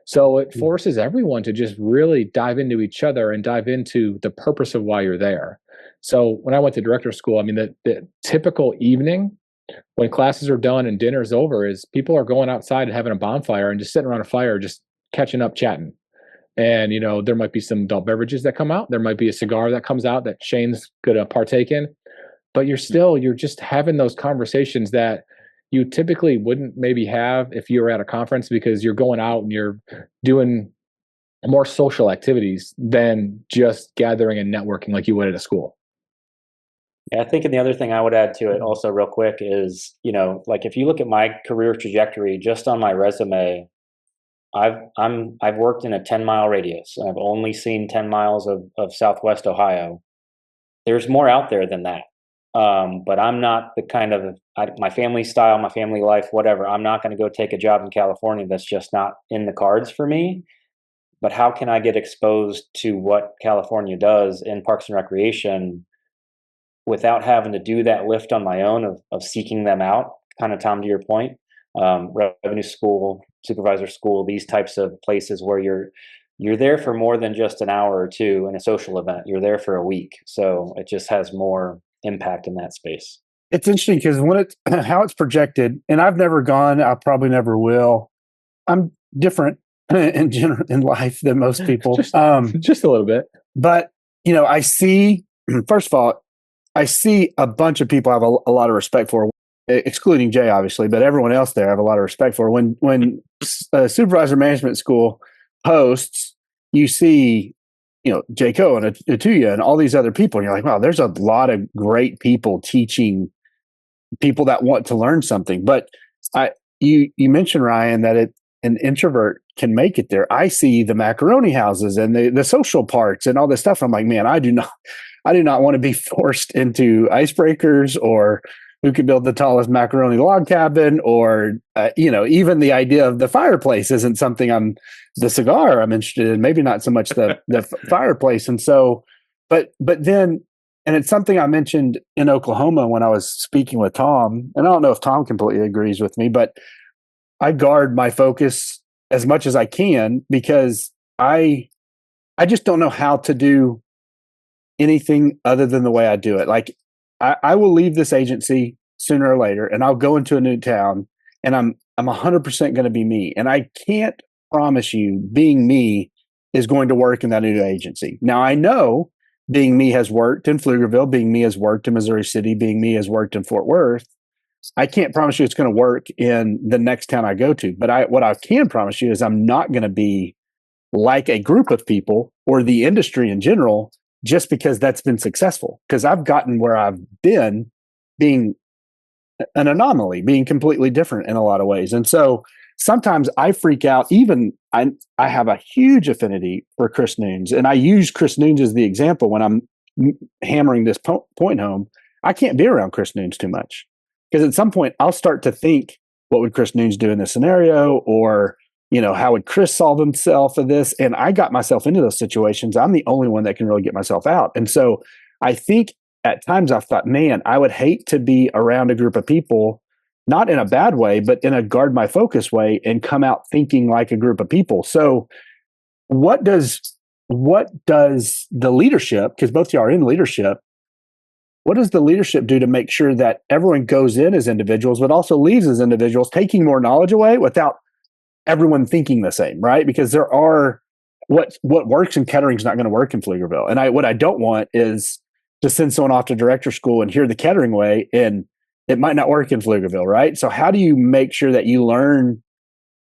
So it forces everyone to just really dive into each other and dive into the purpose of why you're there. So when I went to director school, I mean, the typical evening when classes are done and dinner's over is people are going outside and having a bonfire and just sitting around a fire, just catching up, chatting. And, there might be some adult beverages that come out. There might be a cigar that comes out that Shane's going to partake in. But you're just having those conversations that you typically wouldn't maybe have if you were at a conference, because you're going out and you're doing more social activities than just gathering and networking like you would at a school. Yeah, I think, and the other thing I would add to it also real quick is, like if you look at my career trajectory, just on my resume, I've worked in a 10-mile radius. I've only seen 10 miles of Southwest Ohio. There's more out there than that. But I'm not the kind of, my family style, my family life, whatever. I'm not going to go take a job in California. That's just not in the cards for me. But how can I get exposed to what California does in Parks and Recreation without having to do that lift on my own of seeking them out? Kind of, Tom, to your point, revenue school, supervisor school, these types of places where you're there for more than just an hour or two in a social event. You're there for a week. So it just has more impact in that space. It's interesting because how it's projected, and I've never gone, I probably never will. I'm different in life than most people. Just a little bit. But, I see, first of all, I see a bunch of people I have a lot of respect for, excluding Jay, obviously, but everyone else there I have a lot of respect for. When supervisor management school hosts, you see, Jay Coe and Atuya and all these other people, and you're like, wow, there's a lot of great people teaching people that want to learn something. But you mentioned, Ryan, that an introvert can make it there. I see the macaroni houses and the social parts and all this stuff. I'm like, man, I do not want to be forced into icebreakers or who can build the tallest macaroni log cabin, or even the idea of the fireplace isn't something the cigar I'm interested in. Maybe not so much the fireplace. And so, but then and it's something I mentioned in Oklahoma when I was speaking with Tom, and I don't know if Tom completely agrees with me, but I guard my focus as much as I can because I just don't know how to do anything other than the way I do it. Like I will leave this agency sooner or later and I'll go into a new town and I'm 100% going to be me. And I can't promise you being me is going to work in that new agency. Now I know being me has worked in Pflugerville, being me has worked in Missouri City, being me has worked in Fort Worth. I can't promise you it's going to work in the next town I go to, but what I can promise you is I'm not going to be like a group of people or the industry in general just because that's been successful. Because I've gotten where I've been being an anomaly, being completely different in a lot of ways. And so sometimes I freak out. Even I have a huge affinity for Chris Nunes, and I use Chris Nunes as the example when I'm hammering this point home. I can't be around Chris Nunes too much because at some point I'll start to think, what would Chris Nunes do in this scenario? Or, how would Chris solve himself of this? And I got myself into those situations. I'm the only one that can really get myself out. And so I think at times I've thought, man, I would hate to be around a group of people, not in a bad way, but in a guard my focus way and come out thinking like a group of people. So what does the leadership, because both of you are in leadership, what does the leadership do to make sure that everyone goes in as individuals, but also leaves as individuals, taking more knowledge away without everyone thinking the same, right? Because there are what works in Kettering is not going to work in Pflugerville. And what I don't want is to send someone off to director school and hear the Kettering way, and it might not work in Pflugerville, right? So how do you make sure that you learn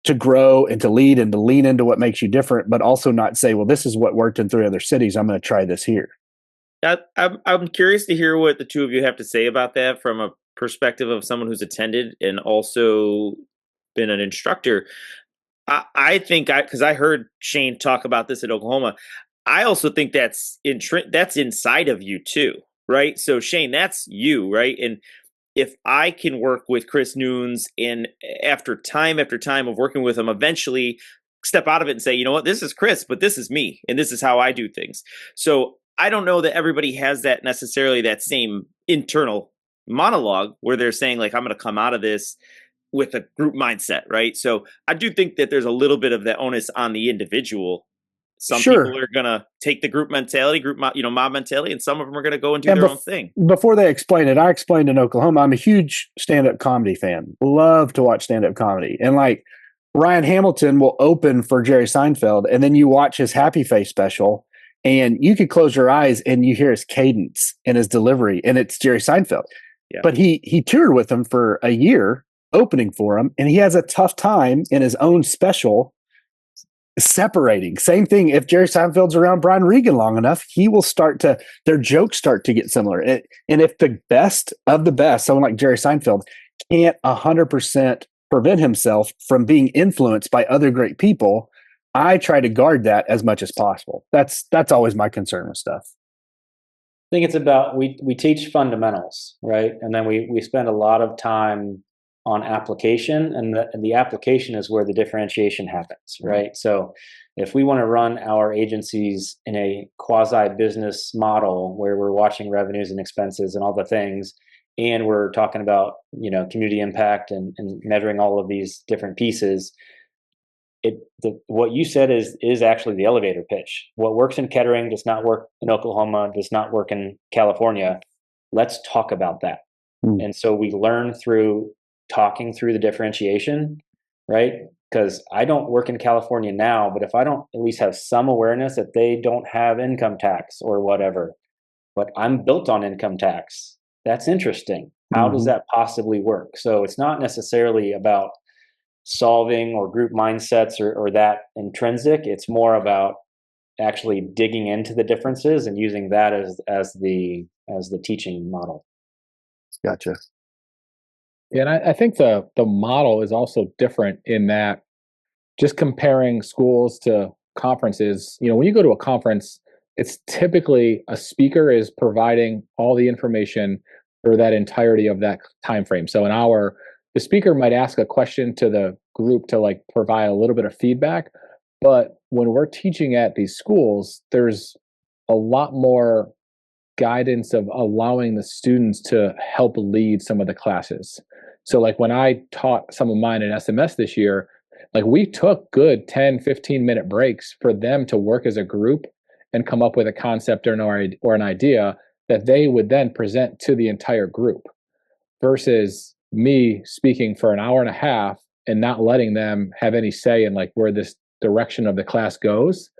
to grow and to lead and to lean into what makes you different, but also not say, well, this is what worked in 3 other cities, I'm going to try this here? I'm curious to hear what the two of you have to say about that from a perspective of someone who's attended and also been an instructor. I think because I heard Shane talk about this at Oklahoma, I also think that's inside of you too, right? So Shane, that's you, right? And if I can work with Chris Nunes and after time of working with him, eventually step out of it and say, you know what, this is Chris, but this is me, and this is how I do things. So I don't know that everybody has that necessarily that same internal monologue where they're saying like, I'm going to come out of this with a group mindset, right? So I do think that there's a little bit of that onus on the individual. Some people are going to take the group mentality, mob mentality, and some of them are going to go and do their own thing. Before they explain it, I explained in Oklahoma, I'm a huge stand-up comedy fan. Love to watch stand-up comedy. And like Ryan Hamilton will open for Jerry Seinfeld, and then you watch his Happy Face special, and you could close your eyes and you hear his cadence and his delivery, and it's Jerry Seinfeld. Yeah. But he toured with him for a year, opening for him, and he has a tough time in his own special separating. Same thing if Jerry Seinfeld's around Brian Regan long enough, their jokes start to get similar. And if the best of the best, someone like Jerry Seinfeld, can't 100% prevent himself from being influenced by other great people, I try to guard that as much as possible. That's always my concern with stuff. I think it's about we teach fundamentals, right? And then we spend a lot of time on application, and the application is where the differentiation happens, right? So if we want to run our agencies in a quasi-business model where we're watching revenues and expenses and all the things, and we're talking about community impact and measuring all of these different pieces, what you said is actually the elevator pitch. What works in Kettering does not work in Oklahoma, does not work in California. Let's talk about that. And so we learn through talking through the differentiation, right? Because I don't work in California now, but if I don't at least have some awareness that they don't have income tax or whatever, but I'm built on income tax, that's interesting. How does that possibly work? So it's not necessarily about solving or group mindsets or that intrinsic. It's more about actually digging into the differences and using that as the teaching model. Gotcha. Yeah, and I think the model is also different in that just comparing schools to conferences, when you go to a conference, it's typically a speaker is providing all the information for that entirety of that time frame. So an hour, the speaker might ask a question to the group to like provide a little bit of feedback. But when we're teaching at these schools, there's a lot more guidance of allowing the students to help lead some of the classes. So like when I taught some of mine in SMS this year, like we took good 10, 15-minute breaks for them to work as a group and come up with a concept or an idea that they would then present to the entire group, versus me speaking for an hour and a half and not letting them have any say in like where this direction of the class goes.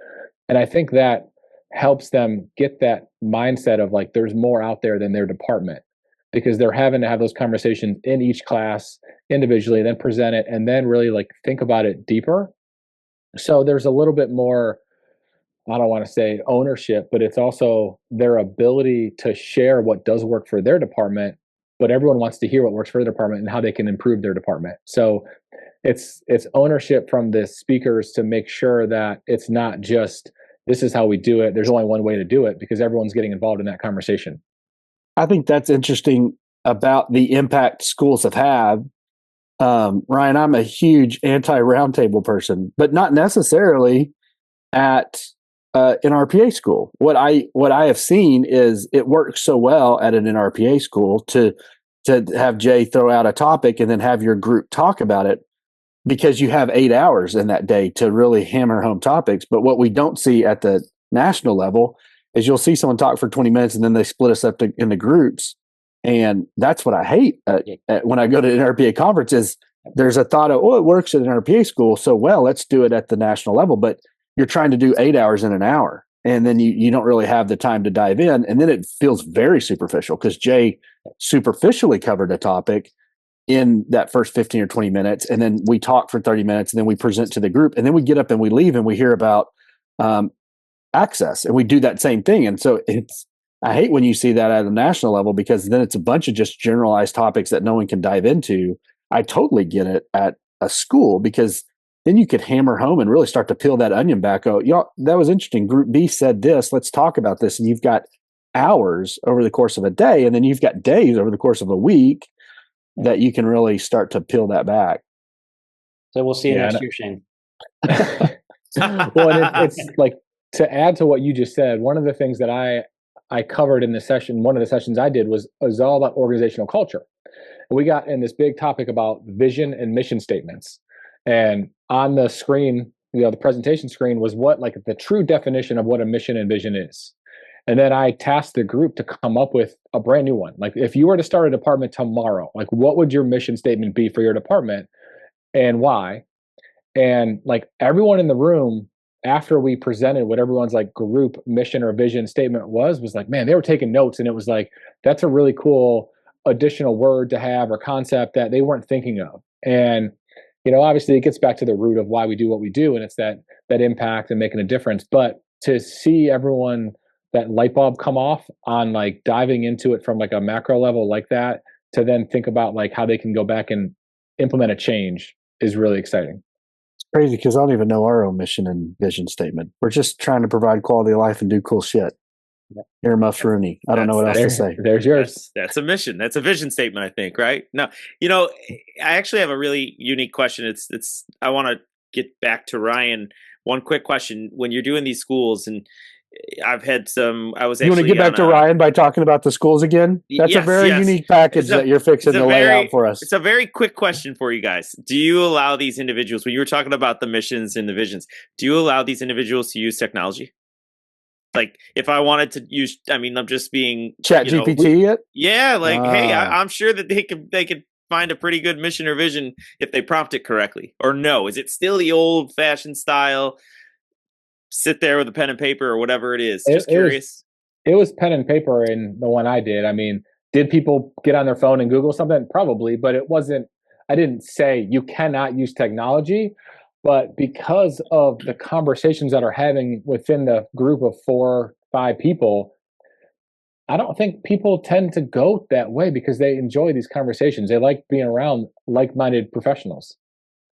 And I think that helps them get that mindset of like there's more out there than their department, because they're having to have those conversations in each class individually, then present it, and then really like think about it deeper. So there's a little bit more, I don't want to say ownership, but it's also their ability to share what does work for their department, but everyone wants to hear what works for their department and how they can improve their department. So it's ownership from the speakers to make sure that it's not just this is how we do it. There's only one way to do it, because everyone's getting involved in that conversation. I think that's interesting about the impact schools have had. Ryan, I'm a huge anti-roundtable person, but not necessarily at an RPA school. What I have seen is it works so well at an NRPA school to have Jay throw out a topic and then have your group talk about it, because you have 8 hours in that day to really hammer home topics. But what we don't see at the national level is you'll see someone talk for 20 minutes and then they split us up into groups. And that's what I hate when I go to an RPA conference is there's a thought of, it works at an RPA school, so well, let's do it at the national level. But you're trying to do 8 hours in an hour, and then you don't really have the time to dive in. And then it feels very superficial, because Jay superficially covered a topic in that first 15 or 20 minutes. And then we talk for 30 minutes, and then we present to the group, and then we get up and we leave and we hear about access, and we do that same thing. And so I hate when you see that at a national level, because then it's a bunch of just generalized topics that no one can dive into. I totally get it at a school, because then you could hammer home and really start to peel that onion back. Oh, y'all, that was interesting. Group B said this. Let's talk about this. And you've got hours over the course of a day, and then you've got days over the course of a week that you can really start to peel that back. So we'll see you next year, Shane. Well, and it's like, to add to what you just said, one of the things that I covered in the session, one of the sessions I did was all about organizational culture. And we got in this big topic about vision and mission statements. And on the screen, the presentation screen was what like the true definition of what a mission and vision is. And then I tasked the group to come up with a brand new one. Like if you were to start a department tomorrow, like what would your mission statement be for your department and why? And like everyone in the room, after we presented what everyone's like group mission or vision statement was like, man, they were taking notes. And it was like, that's a really cool additional word to have or concept that they weren't thinking of. And, obviously it gets back to the root of why we do what we do. And it's that impact and making a difference. But to see everyone, that light bulb come off on like diving into it from like a macro level like that, to then think about like how they can go back and implement a change is really exciting. Crazy, because I don't even know our own mission and vision statement. We're just trying to provide quality of life and do cool shit. Earmuffs Rooney. I don't know what else to say. There's yours. That's a mission. That's a vision statement, I think, right? No, I actually have a really unique question. It's I want to get back to Ryan. One quick question. When you're doing these schools, and I've had some, I was actually, you want to get back to Ryan by talking about the schools again? That's a very unique package that you're fixing to lay out for us. It's a very quick question for you guys. Do you allow these individuals, when you were talking about the missions and the visions, do you allow these individuals to use technology? Like if I wanted to use, I'm just being ChatGPT yet? Yeah. Like, hey, I'm sure that they could find a pretty good mission or vision if they prompt it correctly. Or no, is it still the old fashioned style? Sit there with a pen and paper or whatever it is. Just curious. It was pen and paper in the one I did. Did people get on their phone and Google something? Probably, but it wasn't, I didn't say you cannot use technology, but because of the conversations that are having within the group of 4, 5 people, I don't think people tend to go that way because they enjoy these conversations. They like being around like-minded professionals.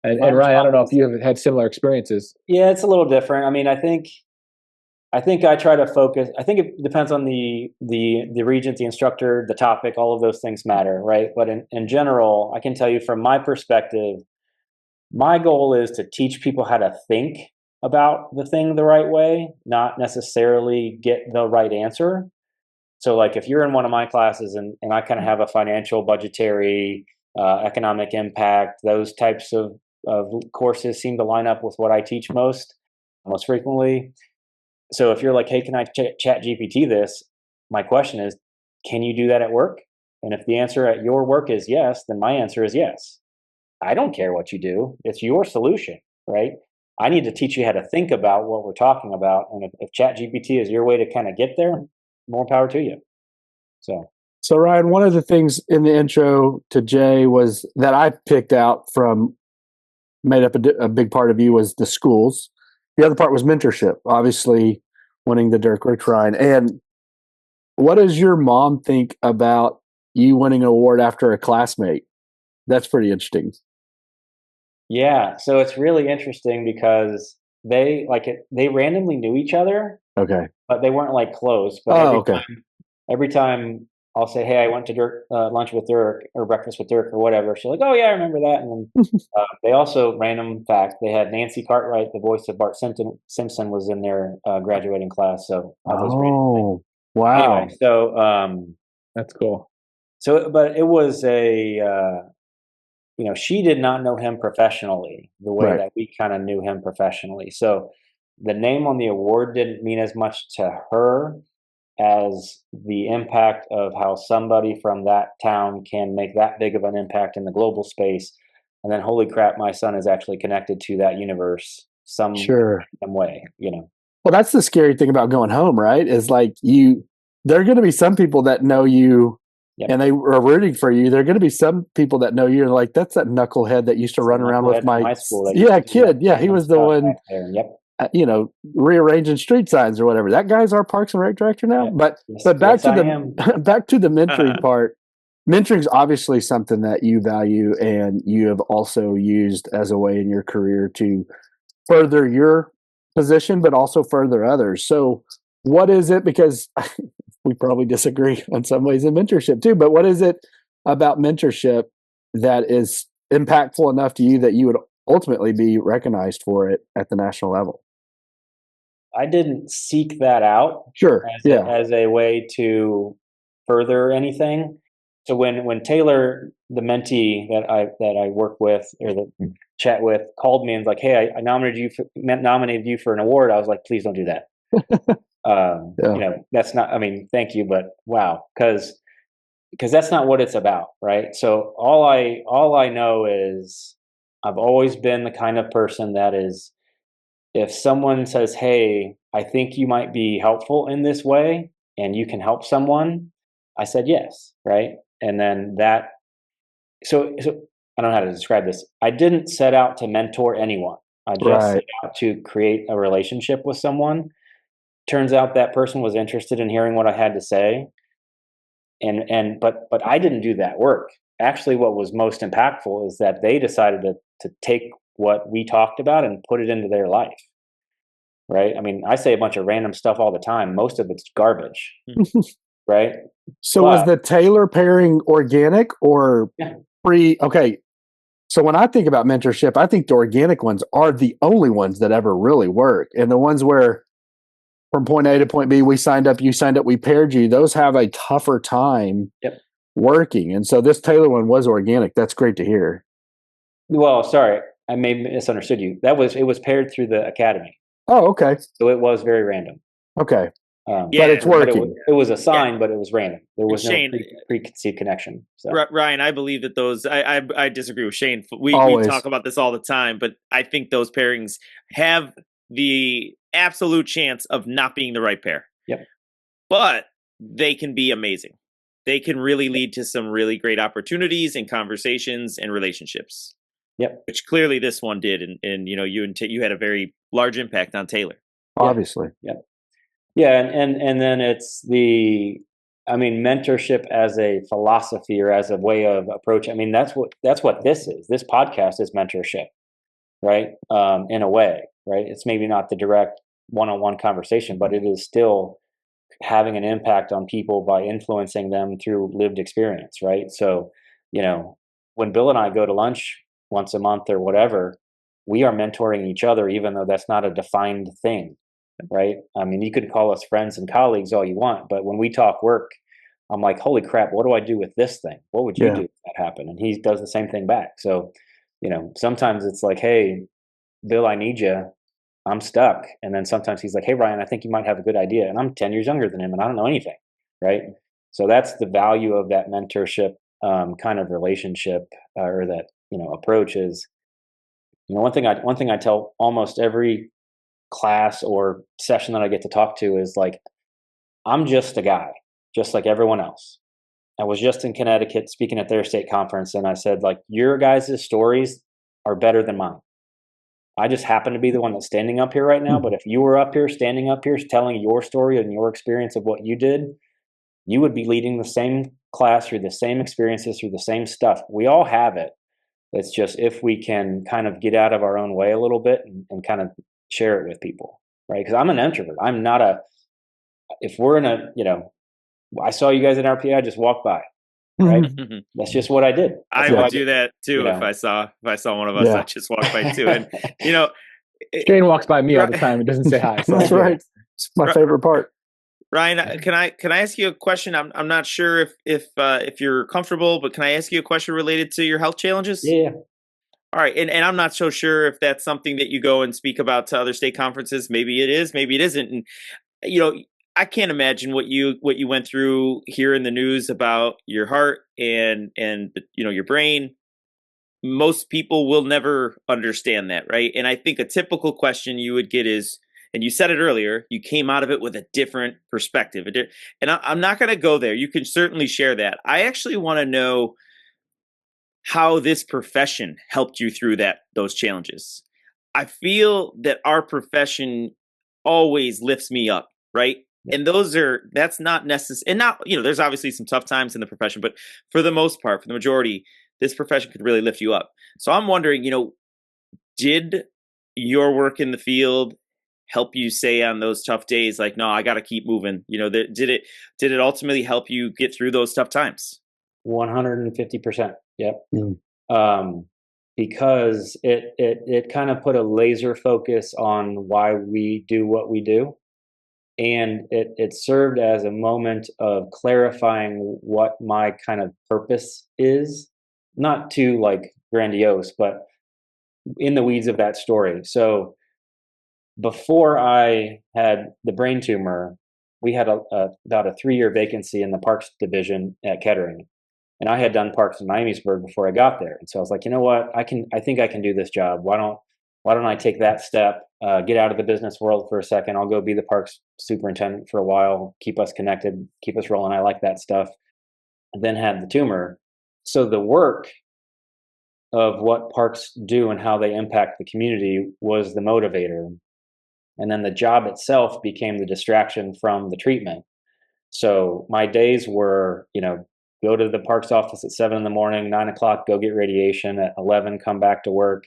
And Ryan, I don't know if you have had similar experiences. Yeah, it's a little different. I think I try to focus. I think it depends on the regent, the instructor, the topic. All of those things matter, right? But in general, I can tell you from my perspective, my goal is to teach people how to think about the thing the right way, not necessarily get the right answer. So like if you're in one of my classes and I kind of have a financial, budgetary, economic impact, those types of courses seem to line up with what I teach most frequently. So if you're like, hey, can I chat GPT this? My question is, can you do that at work? And if the answer at your work is yes, then my answer is yes. I don't care what you do. It's your solution, right? I need to teach you how to think about what we're talking about. And if chat GPT is your way to kind of get there, more power to you. So Ryan, one of the things in the intro to Jay was that I picked out from, made up a big part of you, was the schools. The other part was mentorship, obviously winning the Dirk Tryon. And what does your mom think about you winning an award after a classmate? That's pretty interesting. Yeah, so it's really interesting because they randomly knew each other, Okay. but they weren't like close. But okay. Every time I'll say, "Hey, I went to Dirk, lunch with Dirk or breakfast with Dirk or whatever," she's like, "Oh yeah, I remember that." And then they also, random fact, they had Nancy Cartwright, the voice of Bart Simpson, was in their graduating class. So Oh, wow! Anyway, so That's cool. So, but it was she did not know him professionally the way that we kind of knew him professionally. So the name on the award didn't mean as much to her as the impact of how somebody from that town can make that big of an impact in the global space. And then, holy crap, my son is actually connected to that universe some way, Well, that's the scary thing about going home, right? Is like there are going to be some people that know you and they are rooting for you. There are going to be some people that know you and like, that's that knucklehead that used to run around with my school. Kid. Yeah, he was the one, rearranging street signs or whatever. That guy's our Parks and Rec director now. But back to the mentoring part. Mentoring is obviously something that you value and you have also used as a way in your career to further your position, but also further others. So what is it? Because we probably disagree in some ways in mentorship too, but what is it about mentorship that is impactful enough to you that you would ultimately be recognized for it at the national level? I didn't seek that out as a way to further anything. So when Taylor, the mentee that I work with or the chat with, called me and was like, "Hey, I nominated you for an award," I was like, "Please don't do that." That's not. I mean, thank you, but wow, because that's not what it's about, right? So all I know is I've always been the kind of person that is, if someone says, "Hey, I think you might be helpful in this way, and you can help someone," I said yes, right? And then so I don't know how to describe this. I didn't set out to mentor anyone. I just set out to create a relationship with someone. Turns out that person was interested in hearing what I had to say. But I didn't do that work. Actually, what was most impactful is that they decided to take what we talked about and put it into their life. Right? I mean, I say a bunch of random stuff all the time. Most of it's garbage. Right? So was the Taylor pairing organic or free? Okay. So when I think about mentorship, I think the organic ones are the only ones that ever really work. And the ones where from point A to point B, we signed up, you signed up, we paired you, those have a tougher time working. And so this Taylor one was organic. That's great to hear. Well, sorry, I may have misunderstood you. It was paired through the academy. Oh, okay. So it was very random. Okay. But it's working. It was assigned, but it was random. There was no preconceived connection. So. Ryan, I believe that those. I disagree with Shane. We talk about this all the time, but I think those pairings have the absolute chance of not being the right pair. Yep. But they can be amazing. They can really lead to some really great opportunities and conversations and relationships. Yep. Which clearly this one did, and you had a very large impact on Taylor. Obviously. Yep. Yeah, and then it's mentorship as a philosophy or as a way of approach. I mean, that's what this is. This podcast is mentorship, right? In a way, right? It's maybe not the direct one-on-one conversation, but it is still having an impact on people by influencing them through lived experience, right? So, when Bill and I go to lunch once a month or whatever, we are mentoring each other, even though that's not a defined thing. right? I mean, you could call us friends and colleagues all you want, but when we talk work, I'm like, holy crap, what do I do with this thing? What would you Yeah. do if that happened? And he does the same thing back. So, sometimes it's like, hey, Bill, I need you. I'm stuck. And then sometimes he's like, hey, Ryan, I think you might have a good idea. And I'm 10 years younger than him and I don't know anything. Right. So that's the value of that mentorship kind of relationship or that, approach is, one thing I tell almost every class or session that I get to talk to is like, I'm just a guy, just like everyone else. I was just in Connecticut speaking at their state conference. And I said, like, your guys' stories are better than mine. I just happen to be the one that's standing up here right now. But if you were up here, standing up here, telling your story and your experience of what you did, you would be leading the same class through the same experiences, through the same stuff. We all have it. It's just if we can kind of get out of our own way a little bit and kind of share it with people, right? Because I'm an introvert. I'm not if we're in I saw you guys at RPA, I just walked by, right? That's just what I did. I would do that too if I saw one of us. I just walk by too, and Shane walks by me all the time and doesn't say hi. So That's right. It's my favorite part. Ryan, can I ask you a question? I'm not sure if you're comfortable, but can I ask you a question related to your health challenges? Yeah. All right, and I'm not so sure if that's something that you go and speak about to other state conferences. Maybe it is, maybe it isn't. And I can't imagine what you went through here in the news about your heart and your brain. Most people will never understand that, right? And I think a typical question you would get is, and you said it earlier, you came out of it with a different perspective. And I'm not going to go there. You can certainly share that. I actually want to know how this profession helped you through those challenges. I feel that our profession always lifts me up, right? Yeah. And that's not necessary. And not, there's obviously some tough times in the profession, but for the most part, for the majority, this profession could really lift you up. So I'm wondering, did your work in the field help you say on those tough days, like, no, I got to keep moving? Did it ultimately help you get through those tough times? 150%. Yep. Because it kind of put a laser focus on why we do what we do. And it served as a moment of clarifying what my kind of purpose is, not too like grandiose, but in the weeds of that story. So before I had the brain tumor, we had about a 3-year vacancy in the parks division at Kettering. And I had done parks in Miamisburg before I got there. And so I was like, you know what, I think I can do this job. Why don't I take that step, get out of the business world for a second. I'll go be the parks superintendent for a while, keep us connected, keep us rolling. I like that stuff. And then had the tumor. So the work of what parks do and how they impact the community was the motivator. And then the job itself became the distraction from the treatment. So my days were, go to the parks office at 7 a.m, 9 o'clock, go get radiation at 11, come back to work,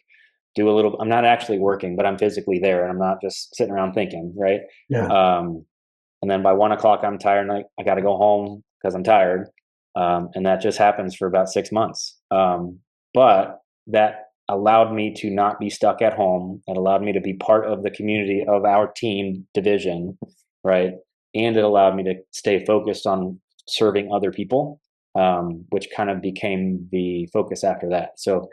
do a little, I'm not actually working, but I'm physically there and I'm not just sitting around thinking, right? Yeah. And then by 1 o'clock, I'm tired and I got to go home because I'm tired. And that just happens for about 6 months. But that allowed me to not be stuck at home. It allowed me to be part of the community of our team division, right? And it allowed me to stay focused on serving other people, which kind of became the focus after that. So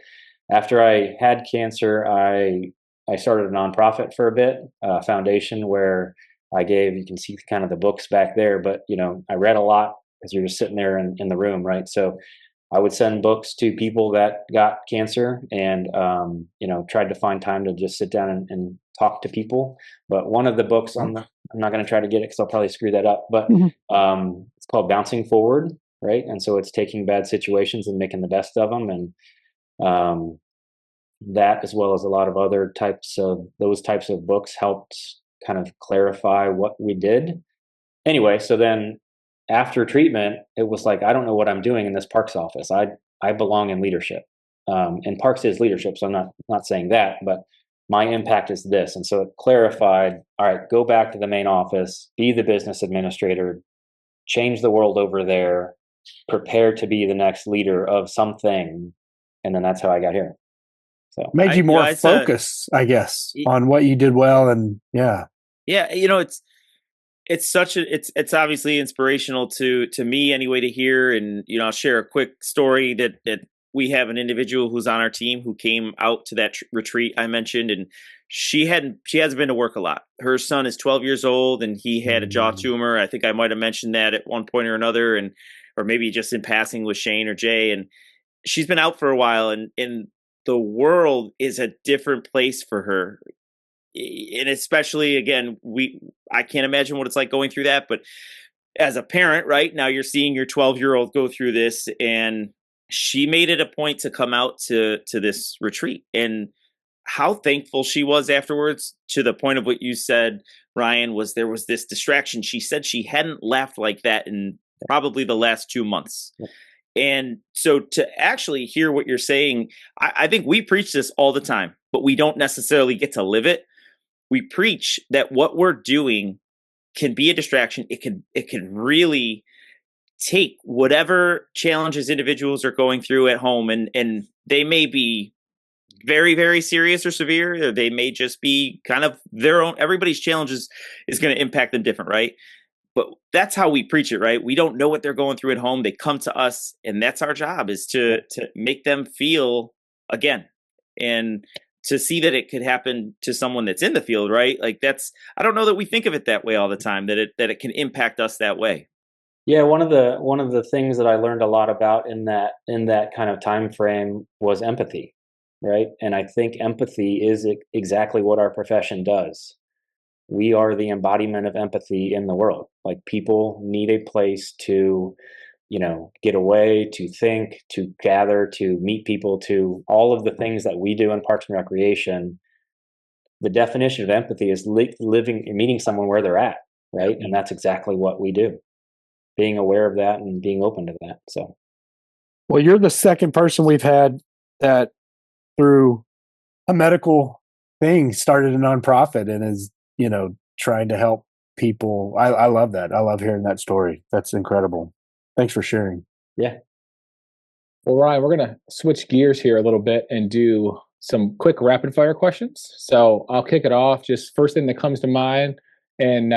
after I had cancer, I started a nonprofit for a bit, a foundation where you can see kind of the books back there, but I read a lot because you're just sitting there in the room, right? So I would send books to people that got cancer and, tried to find time to just sit down and talk to people. But one of the books, I'm not going to try to get it because I'll probably screw that up, but it's called Bouncing Forward, right? And so it's taking bad situations and making the best of them. And that, as well as a lot of other types of books, helped kind of clarify what we did. Anyway, so then after treatment, it was like, I don't know what I'm doing in this parks office. I belong in leadership. And parks is leadership, so I'm not saying that, but my impact is this. And so it clarified, all right, go back to the main office, be the business administrator, change the world over there, prepare to be the next leader of something. And then that's how I got here. So made you more focused, I guess, on what you did well. And yeah. Yeah, it's obviously inspirational to me anyway to hear. And I'll share a quick story that we have an individual who's on our team who came out to that retreat I mentioned, and she hasn't been to work a lot. Her son is 12 years old and he had a jaw tumor. I think I might have mentioned that at one point or another, and or maybe just in passing with Shane or Jay. And she's been out for a while, and the world is a different place for her. And especially again, I can't imagine what it's like going through that, but as a parent, right now you're seeing your 12-year-old go through this, and she made it a point to come out to this retreat, and how thankful she was afterwards, to the point of what you said, Ryan, was there was this distraction. She said she hadn't laughed like that in probably the last 2 months. And so to actually hear what you're saying, I think we preach this all the time, but we don't necessarily get to live it. We preach that what we're doing can be a distraction. It can really take whatever challenges individuals are going through at home, and they may be very, very serious or severe, or they may just be kind of their own. Everybody's challenges is going to impact them different, right? But that's how we preach it, right? We don't know what they're going through at home. They come to us, and that's our job, is to make them feel again, and to see that it could happen to someone that's in the field, right? Like I don't know that we think of it that way all the time, that it can impact us that way. Yeah, one of the things that I learned a lot about in that kind of time frame was empathy, right? And I think empathy is exactly what our profession does. We are the embodiment of empathy in the world. Like, people need a place to, get away, to think, to gather, to meet people, to all of the things that we do in Parks and Recreation. The definition of empathy is living and meeting someone where they're at, right? And that's exactly what we do. Being aware of that and being open to that. So, well, you're the second person we've had that through a medical thing started a nonprofit and is, trying to help people. I love that. I love hearing that story. That's incredible. Thanks for sharing. Yeah. Well, Ryan, we're going to switch gears here a little bit and do some quick rapid fire questions. So I'll kick it off. Just first thing that comes to mind. And,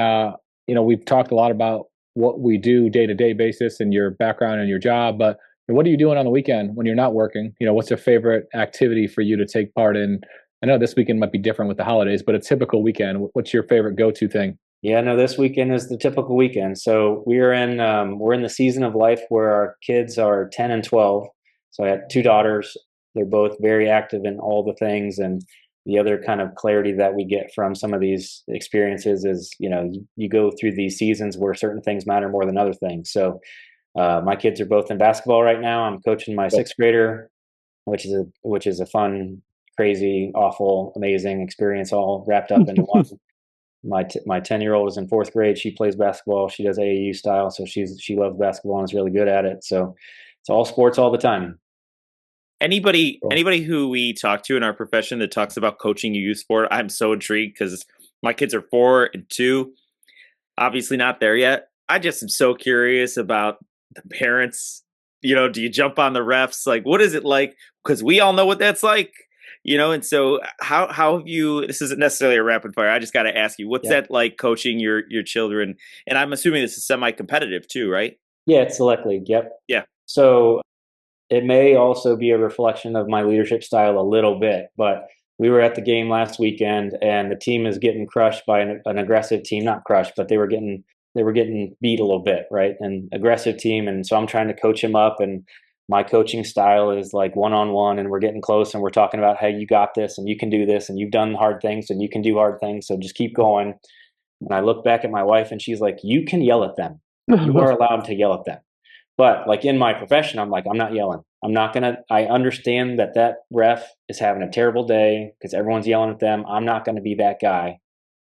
we've talked a lot about what we do day-to-day basis and your background and your job, but what are you doing on the weekend when you're not working? What's a favorite activity for you to take part in? I know this weekend might be different with the holidays, but a typical weekend, what's your favorite go-to thing? Yeah, no, this weekend is the typical weekend. So we're in the season of life where our kids are 10 and 12. So I have two daughters. They're both very active in all the things. And the other kind of clarity that we get from some of these experiences is, you go through these seasons where certain things matter more than other things. So my kids are both in basketball right now. I'm coaching my sixth grader, which is a fun, crazy, awful, amazing experience all wrapped up into one. My 10-year-old is in fourth grade. She plays basketball. She does AAU style, so she loves basketball and is really good at it. So it's all sports all the time. Anybody who we talk to in our profession that talks about coaching youth sport, I'm so intrigued, because my kids are 4 and 2, obviously not there yet. I just am so curious about the parents. Do you jump on the refs? Like, what is it like? Because we all know what that's like. And so how have you, this isn't necessarily a rapid fire, I just got to ask you, what's that like, coaching your children? And I'm assuming this is semi-competitive too, right? Yeah, it's select league. Yep. Yeah. So it may also be a reflection of my leadership style a little bit, but we were at the game last weekend and the team is getting crushed by an aggressive team, not crushed, but they were getting beat a little bit, right? An aggressive team. And so I'm trying to coach them up, and my coaching style is like one-on-one, and we're getting close and we're talking about, hey, you got this and you can do this and you've done hard things and you can do hard things. So just keep going. And I look back at my wife and she's like, you can yell at them. You are allowed to yell at them. But like in my profession, I'm like, I'm not yelling. I understand that ref is having a terrible day because everyone's yelling at them. I'm not going to be that guy.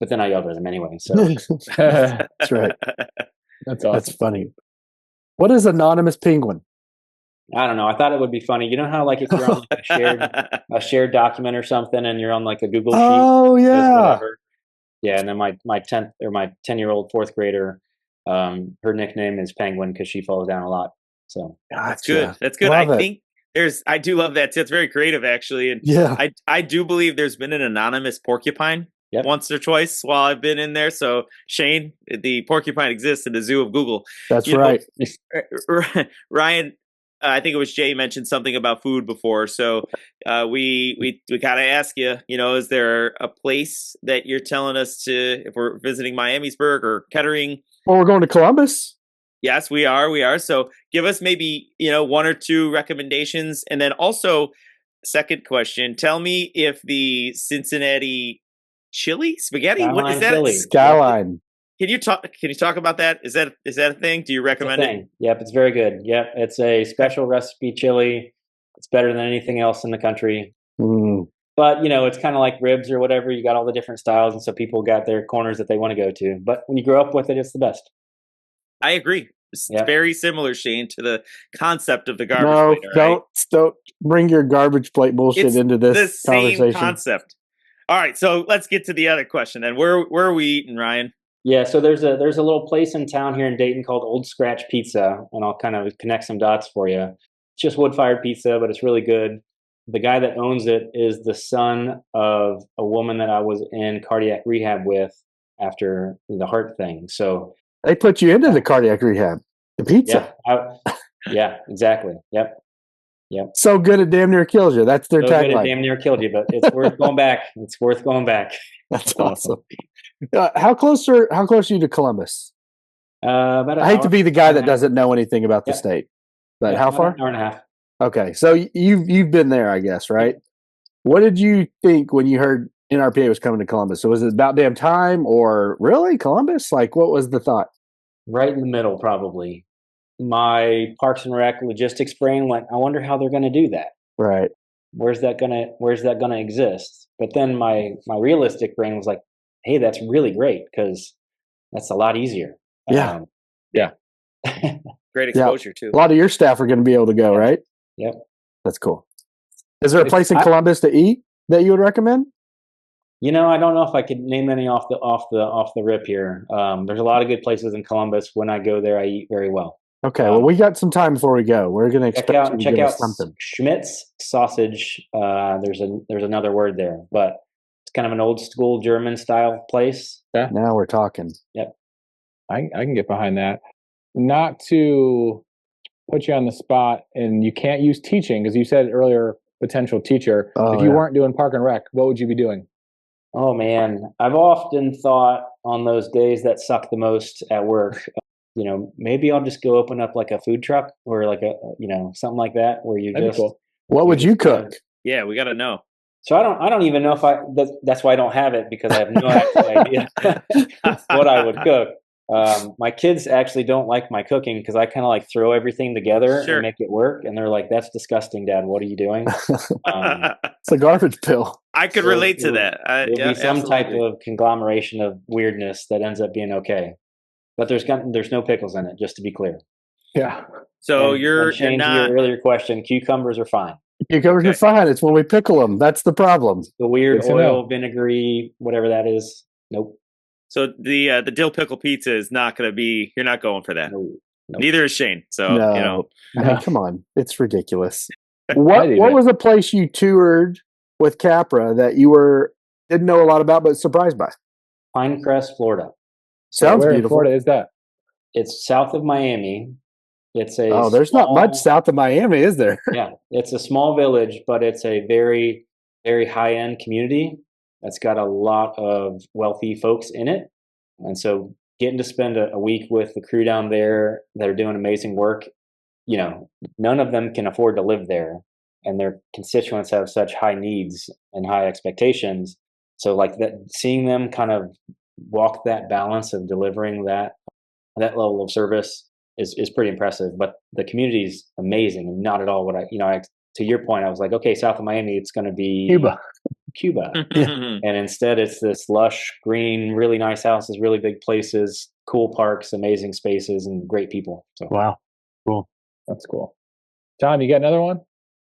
But then I yelled at them anyway. So that's right. That's awesome. That's funny. What is anonymous penguin? I don't know. I thought it would be funny. You know how, like, if you're on like a shared document or something, and you're on like a Google sheet. Oh yeah. Yeah. And then my 10-year-old fourth grader, her nickname is Penguin because she falls down a lot. So that's good. That's good. I do love that too. It's very creative, actually. And yeah, I do believe there's been an anonymous porcupine. once or twice while I've been in there. So Shane, the porcupine exists in the zoo of Google. That's right. Ryan, I think it was Jay mentioned something about food before. So we gotta ask you, is there a place that you're telling us to, if we're visiting Miamisburg or Kettering? Well, we're going to Columbus. Yes, we are. So give us maybe, one or two recommendations. And then also, second question, tell me if the Cincinnati chili spaghetti, what is that? Chili. Skyline. Can you talk about that? Is that a thing? Do you recommend it? Yep, it's very good. Yep, it's a special recipe chili. It's better than anything else in the country. Mm. But it's kind of like ribs or whatever. You got all the different styles, and so people got their corners that they want to go to. But when you grow up with it, it's the best. I agree. It's very similar, Shane, to the concept of the garbage plate. Don't bring your garbage plate bullshit into this the conversation. Same concept. All right, so let's get to the other question. And where are we eating, Ryan? Yeah, so there's a little place in town here in Dayton called Old Scratch Pizza, and I'll kind of connect some dots for you. It's just wood-fired pizza, but it's really good. The guy that owns it is the son of a woman that I was in cardiac rehab with after the heart thing. So they put you into the cardiac rehab. The pizza. Yeah, exactly. Yep. So good it damn near kills you. That's their tagline. Good it damn near killed you, but it's worth going back. It's worth going back. That's awesome. How close are you to Columbus? I hate to be the guy that doesn't know anything about the state, but how far? An hour and a half. Okay, so you've been there, I guess, right? What did you think when you heard NRPA was coming to Columbus? So was it about damn time, or really Columbus? Like, what was the thought? Right in the middle, probably. My Parks and Rec logistics brain went, I wonder how they're going to do that. Right. Where's that gonna exist? But then my realistic brain was like, hey, that's really great because that's a lot easier. Yeah. Great exposure too. A lot of your staff are going to be able to go, right? Yep. That's cool. Is there a place in Columbus to eat that you would recommend? I don't know if I could name any off the rip here. There's a lot of good places in Columbus. When I go there, I eat very well. Okay, well, we got some time before we go. We're going to expect you to give us something. Schmidt's sausage. There's another word there, but it's kind of an old school German style place. Yeah. Now we're talking. Yep. I can get behind that. Not to put you on the spot, and you can't use teaching because you said earlier potential teacher. If you weren't doing Park and Rec, what would you be doing? Oh man, I've often thought on those days that suck the most at work. Maybe I'll just go open up like a food truck or like a something like that where you That'd just. be cool. What would you cook? Yeah, we got to know. So I don't even know if that's why I don't have it, because I have no actual idea what I would cook. My kids actually don't like my cooking because I kind of like throw everything together and make it work. And they're like, that's disgusting, Dad. What are you doing? It's a garbage pill. I could relate to that. It'll be some type of conglomeration of weirdness that ends up being okay. But there's no pickles in it, just to be clear. Yeah. So and you're Shane, not. To your earlier question, cucumbers are fine. Cucumbers are fine. It's when we pickle them. That's the problem. The weird oil, vinegary, whatever that is. Nope. So the dill pickle pizza is not going to be. You're not going for that. Nope. Neither is Shane. So no. Hey, come on, it's ridiculous. What was a place you toured with Capra that you didn't know a lot about but surprised by? Pinecrest, Florida. Sounds where beautiful. In Florida is that? It's south of Miami. It's there's not much south of Miami, is there? Yeah, it's a small village, but it's a very, very high-end community that's got a lot of wealthy folks in it. And so getting to spend a week with the crew down there that are doing amazing work, none of them can afford to live there, and their constituents have such high needs and high expectations. So like that, seeing them kind of walk that balance of delivering that level of service is pretty impressive. But the community is amazing, and not at all what to your point, I was like, okay, south of Miami, it's going to be Cuba. And instead it's this lush, green, really nice houses, really big places, cool parks, amazing spaces, and great people. So wow, cool. That's cool. Tom, you got another one?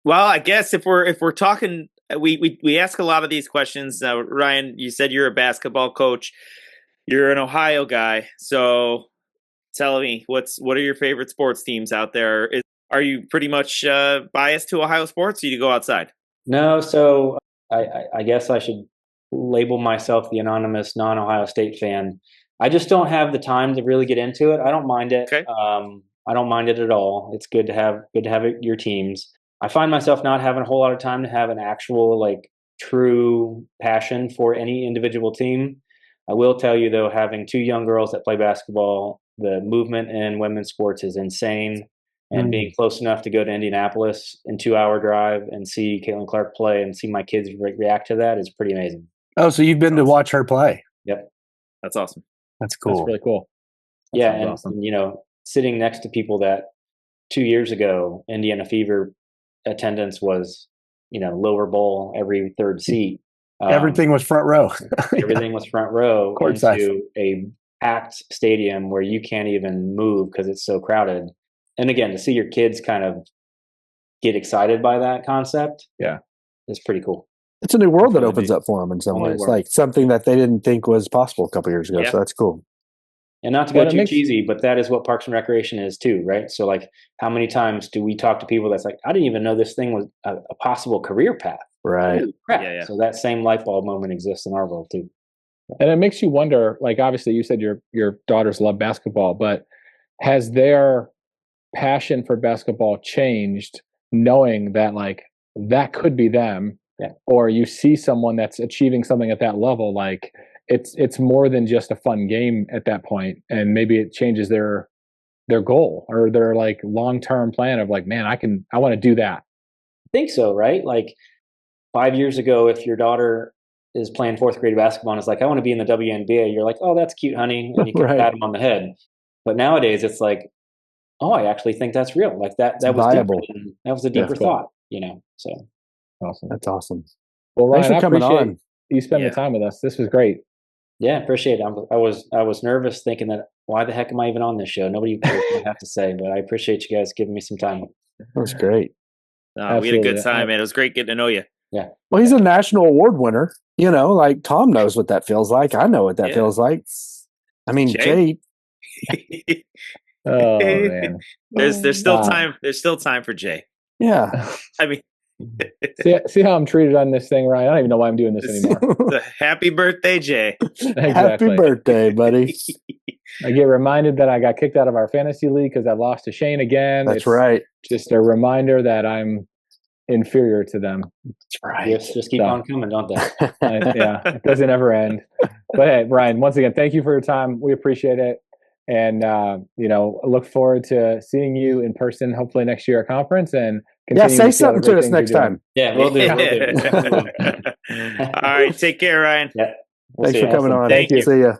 Well, I guess if we're talking, we ask a lot of these questions. Ryan, you said you're a basketball coach. You're an Ohio guy, so tell me what are your favorite sports teams out there? Are you pretty much biased to Ohio sports, or do you go outside? No, so I guess I should label myself the anonymous non-Ohio State fan. I just don't have the time to really get into it. I don't mind it. Okay. I don't mind it at all. It's good to have your teams. I find myself not having a whole lot of time to have an actual like true passion for any individual team. I will tell you though, having two young girls that play basketball, the movement in women's sports is insane. And being close enough to go to Indianapolis in 2-hour drive and see Caitlin Clark play and see my kids react to that is pretty amazing. Oh, so you've been to watch her play? Yep. That's awesome. That's cool. That's really cool. That Yeah, sounds and awesome. you know, sitting next to people that 2 years ago, Indiana Fever attendance was, you know, lower bowl every third seat. Everything was front row. Everything was front row Courtside. into a packed stadium where you can't even move because it's so crowded. And again, to see your kids kind of get excited by that concept, is pretty cool. It's a new world that Definitely opens up for them in some Whole new ways, world. like something that they didn't think was possible a couple years ago. Yeah. So that's cool. And not to Well, go it too makes- cheesy, but that is what Parks and Recreation is too, right? So like, how many times do we talk to people that's like, I didn't even know this thing was a possible career path. Right. Holy crap. Yeah. So that same light bulb moment exists in our world too. And it makes you wonder, like obviously you said your daughters love basketball, but has their passion for basketball changed knowing that like that could be them? Yeah. Or you see someone that's achieving something at that level, like it's more than just a fun game at that point, and maybe it changes their goal or their like long-term plan of like, man, I want to do that. I think so, right? Like 5 years ago, if your daughter is playing fourth grade basketball and is like, I want to be in the WNBA, you're like, oh, that's cute, honey. And you can Right. pat them on the head. But nowadays it's like, oh, I actually think that's real. Like that was viable. that was a deeper cool. thought, you know. So Awesome. That's awesome. Well, Ryan, Thanks for I coming appreciate on. you spending Yeah. the time with us. This was great. yeah, appreciate it. I was nervous thinking that why the heck am I even on this show? Nobody cares what I have to say, but I appreciate you guys giving me some time. That was great. We had a Absolutely. good time, man. It was great getting to know you. Well, he's a national award winner. You know, like Tom knows what that feels like. I know what that Yeah. feels like. I mean, Jay? Jay. Oh man. There's still Wow. time. There's still time for Jay. Yeah. I mean, See how I'm treated on this thing, Ryan? I don't even know why I'm doing this anymore. the happy birthday, Jay. Exactly. Happy birthday, buddy. I get reminded that I got kicked out of our fantasy league because I lost to Shane again. That's It's right. Just a reminder that I'm inferior to them. That's right. Gifts just keep So- on coming, don't they? Yeah, it doesn't ever end. But hey, Ryan, once again, thank you for your time. We appreciate it. And, you know, I look forward to seeing you in person, hopefully next year at conference. And Yeah, continuing say to see all the something to great us things you're next doing. time. Yeah, we'll do. We'll do. All right, take care, Ryan. Yeah. We'll Thanks see for you. coming on. Thank you. See ya.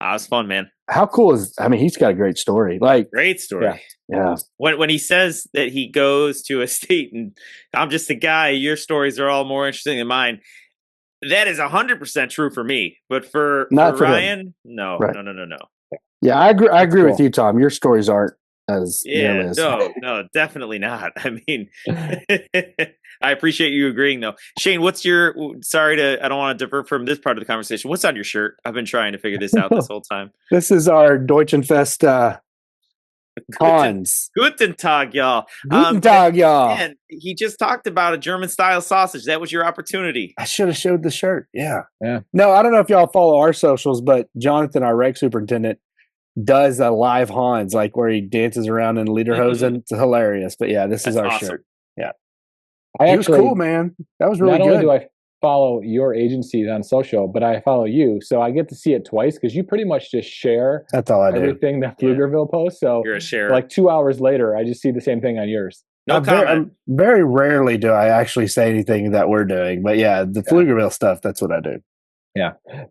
It was fun, man. How cool is? I mean, he's got a great story. Like, Great story. Yeah. yeah, When he says that he goes to a state and I'm just a guy, your stories are all more interesting than mine. That is 100% true for me, but for Not for him. Ryan, no, Right. no. yeah. I agree. I agree with cool. you, Tom. Your stories aren't as Yeah, nearly as no, definitely not. I mean, I appreciate you agreeing, though. Shane, what's your? Sorry I don't want to divert from this part of the conversation. What's on your shirt? I've been trying to figure this out this whole time. This is our Deutschenfest Hans. Guten Tag, y'all. Guten Tag, y'all. And he just talked about a German style sausage. That was your opportunity. I should have showed the shirt. Yeah. Yeah. No, I don't know if y'all follow our socials, but Jonathan, our rec superintendent, does a live Hans, like where he dances around in Lederhosen. It's hilarious. But yeah, this is That's our awesome. shirt. I He was actually, cool, man. That was really not only good. do I follow your agencies on social, but I follow you. So I get to see it twice because you pretty much just share That's all I do. everything that Pflugerville posts. So You're a sharer. like 2 hours later, I just see the same thing on yours. No comment. Very rarely do I actually say anything that we're doing. But yeah, the Pflugerville stuff, that's what I do.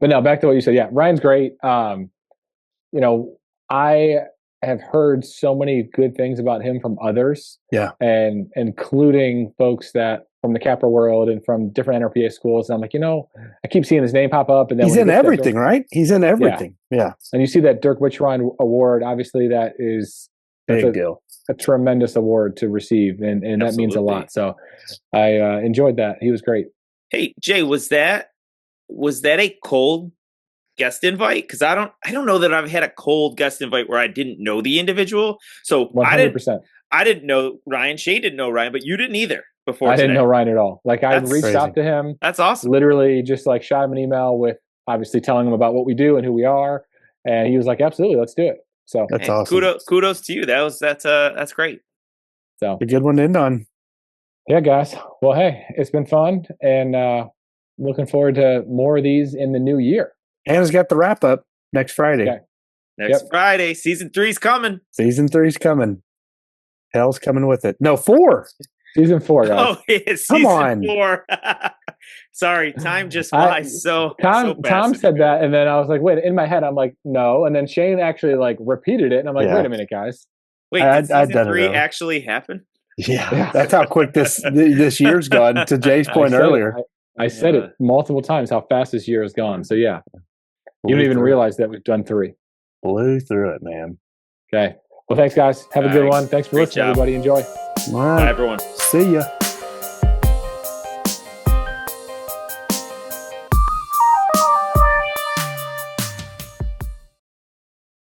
But now back to what you said. Yeah, Ryan's great. You know, I have heard so many good things about him from others. Yeah. And including folks that from the Capra world and from different NRPA schools. And I'm like, you know, I keep seeing his name pop up. And then He's when in he gets that everything, right? He's in everything. Yeah. and you see that Dirk Witchron award, obviously that's Big deal. a tremendous award to receive. And that means a Absolutely. lot. So I enjoyed that. He was great. Hey, Jay, was that a cold guest invite? Because I don't know that I've had a cold guest invite where I didn't know the individual. So 100%. I didn't know Ryan. Shay didn't know Ryan, but you didn't either. before I didn't today. know Ryan at all. Like I That's reached crazy. out to him, That's awesome. literally just like shot him an email with obviously telling him about what we do and who we are. And he was like, absolutely, let's do it. So That's Hey, awesome. Kudos to you. That's great. So A good one to end on. yeah, guys. Well, hey, it's been fun, and looking forward to more of these in the new year. Hannah's got the wrap up next Friday. Okay. Next Yep. Friday, season 3's coming. Season 3's coming. Hell's coming with it. No, 4. Season 4, guys. Oh, it's Come season on. 4. Sorry, time just flies so Tom fast. said that, and then I was like, wait. In my head, I'm like, no. And then Shane actually like repeated it, and I'm like, Yeah. wait a minute, guys. Wait, I'd did season done it 3 early. actually happen? Yeah, that's how quick this year's gone. To Jay's point earlier, I said it multiple times how fast this year has gone. So yeah, you don't Blew even through realize that we've done 3. blew through it, man. Okay. Well, thanks, guys. Have a good All right. one. Thanks for Great listening, job. everybody. Enjoy. All Bye, right, everyone. see ya.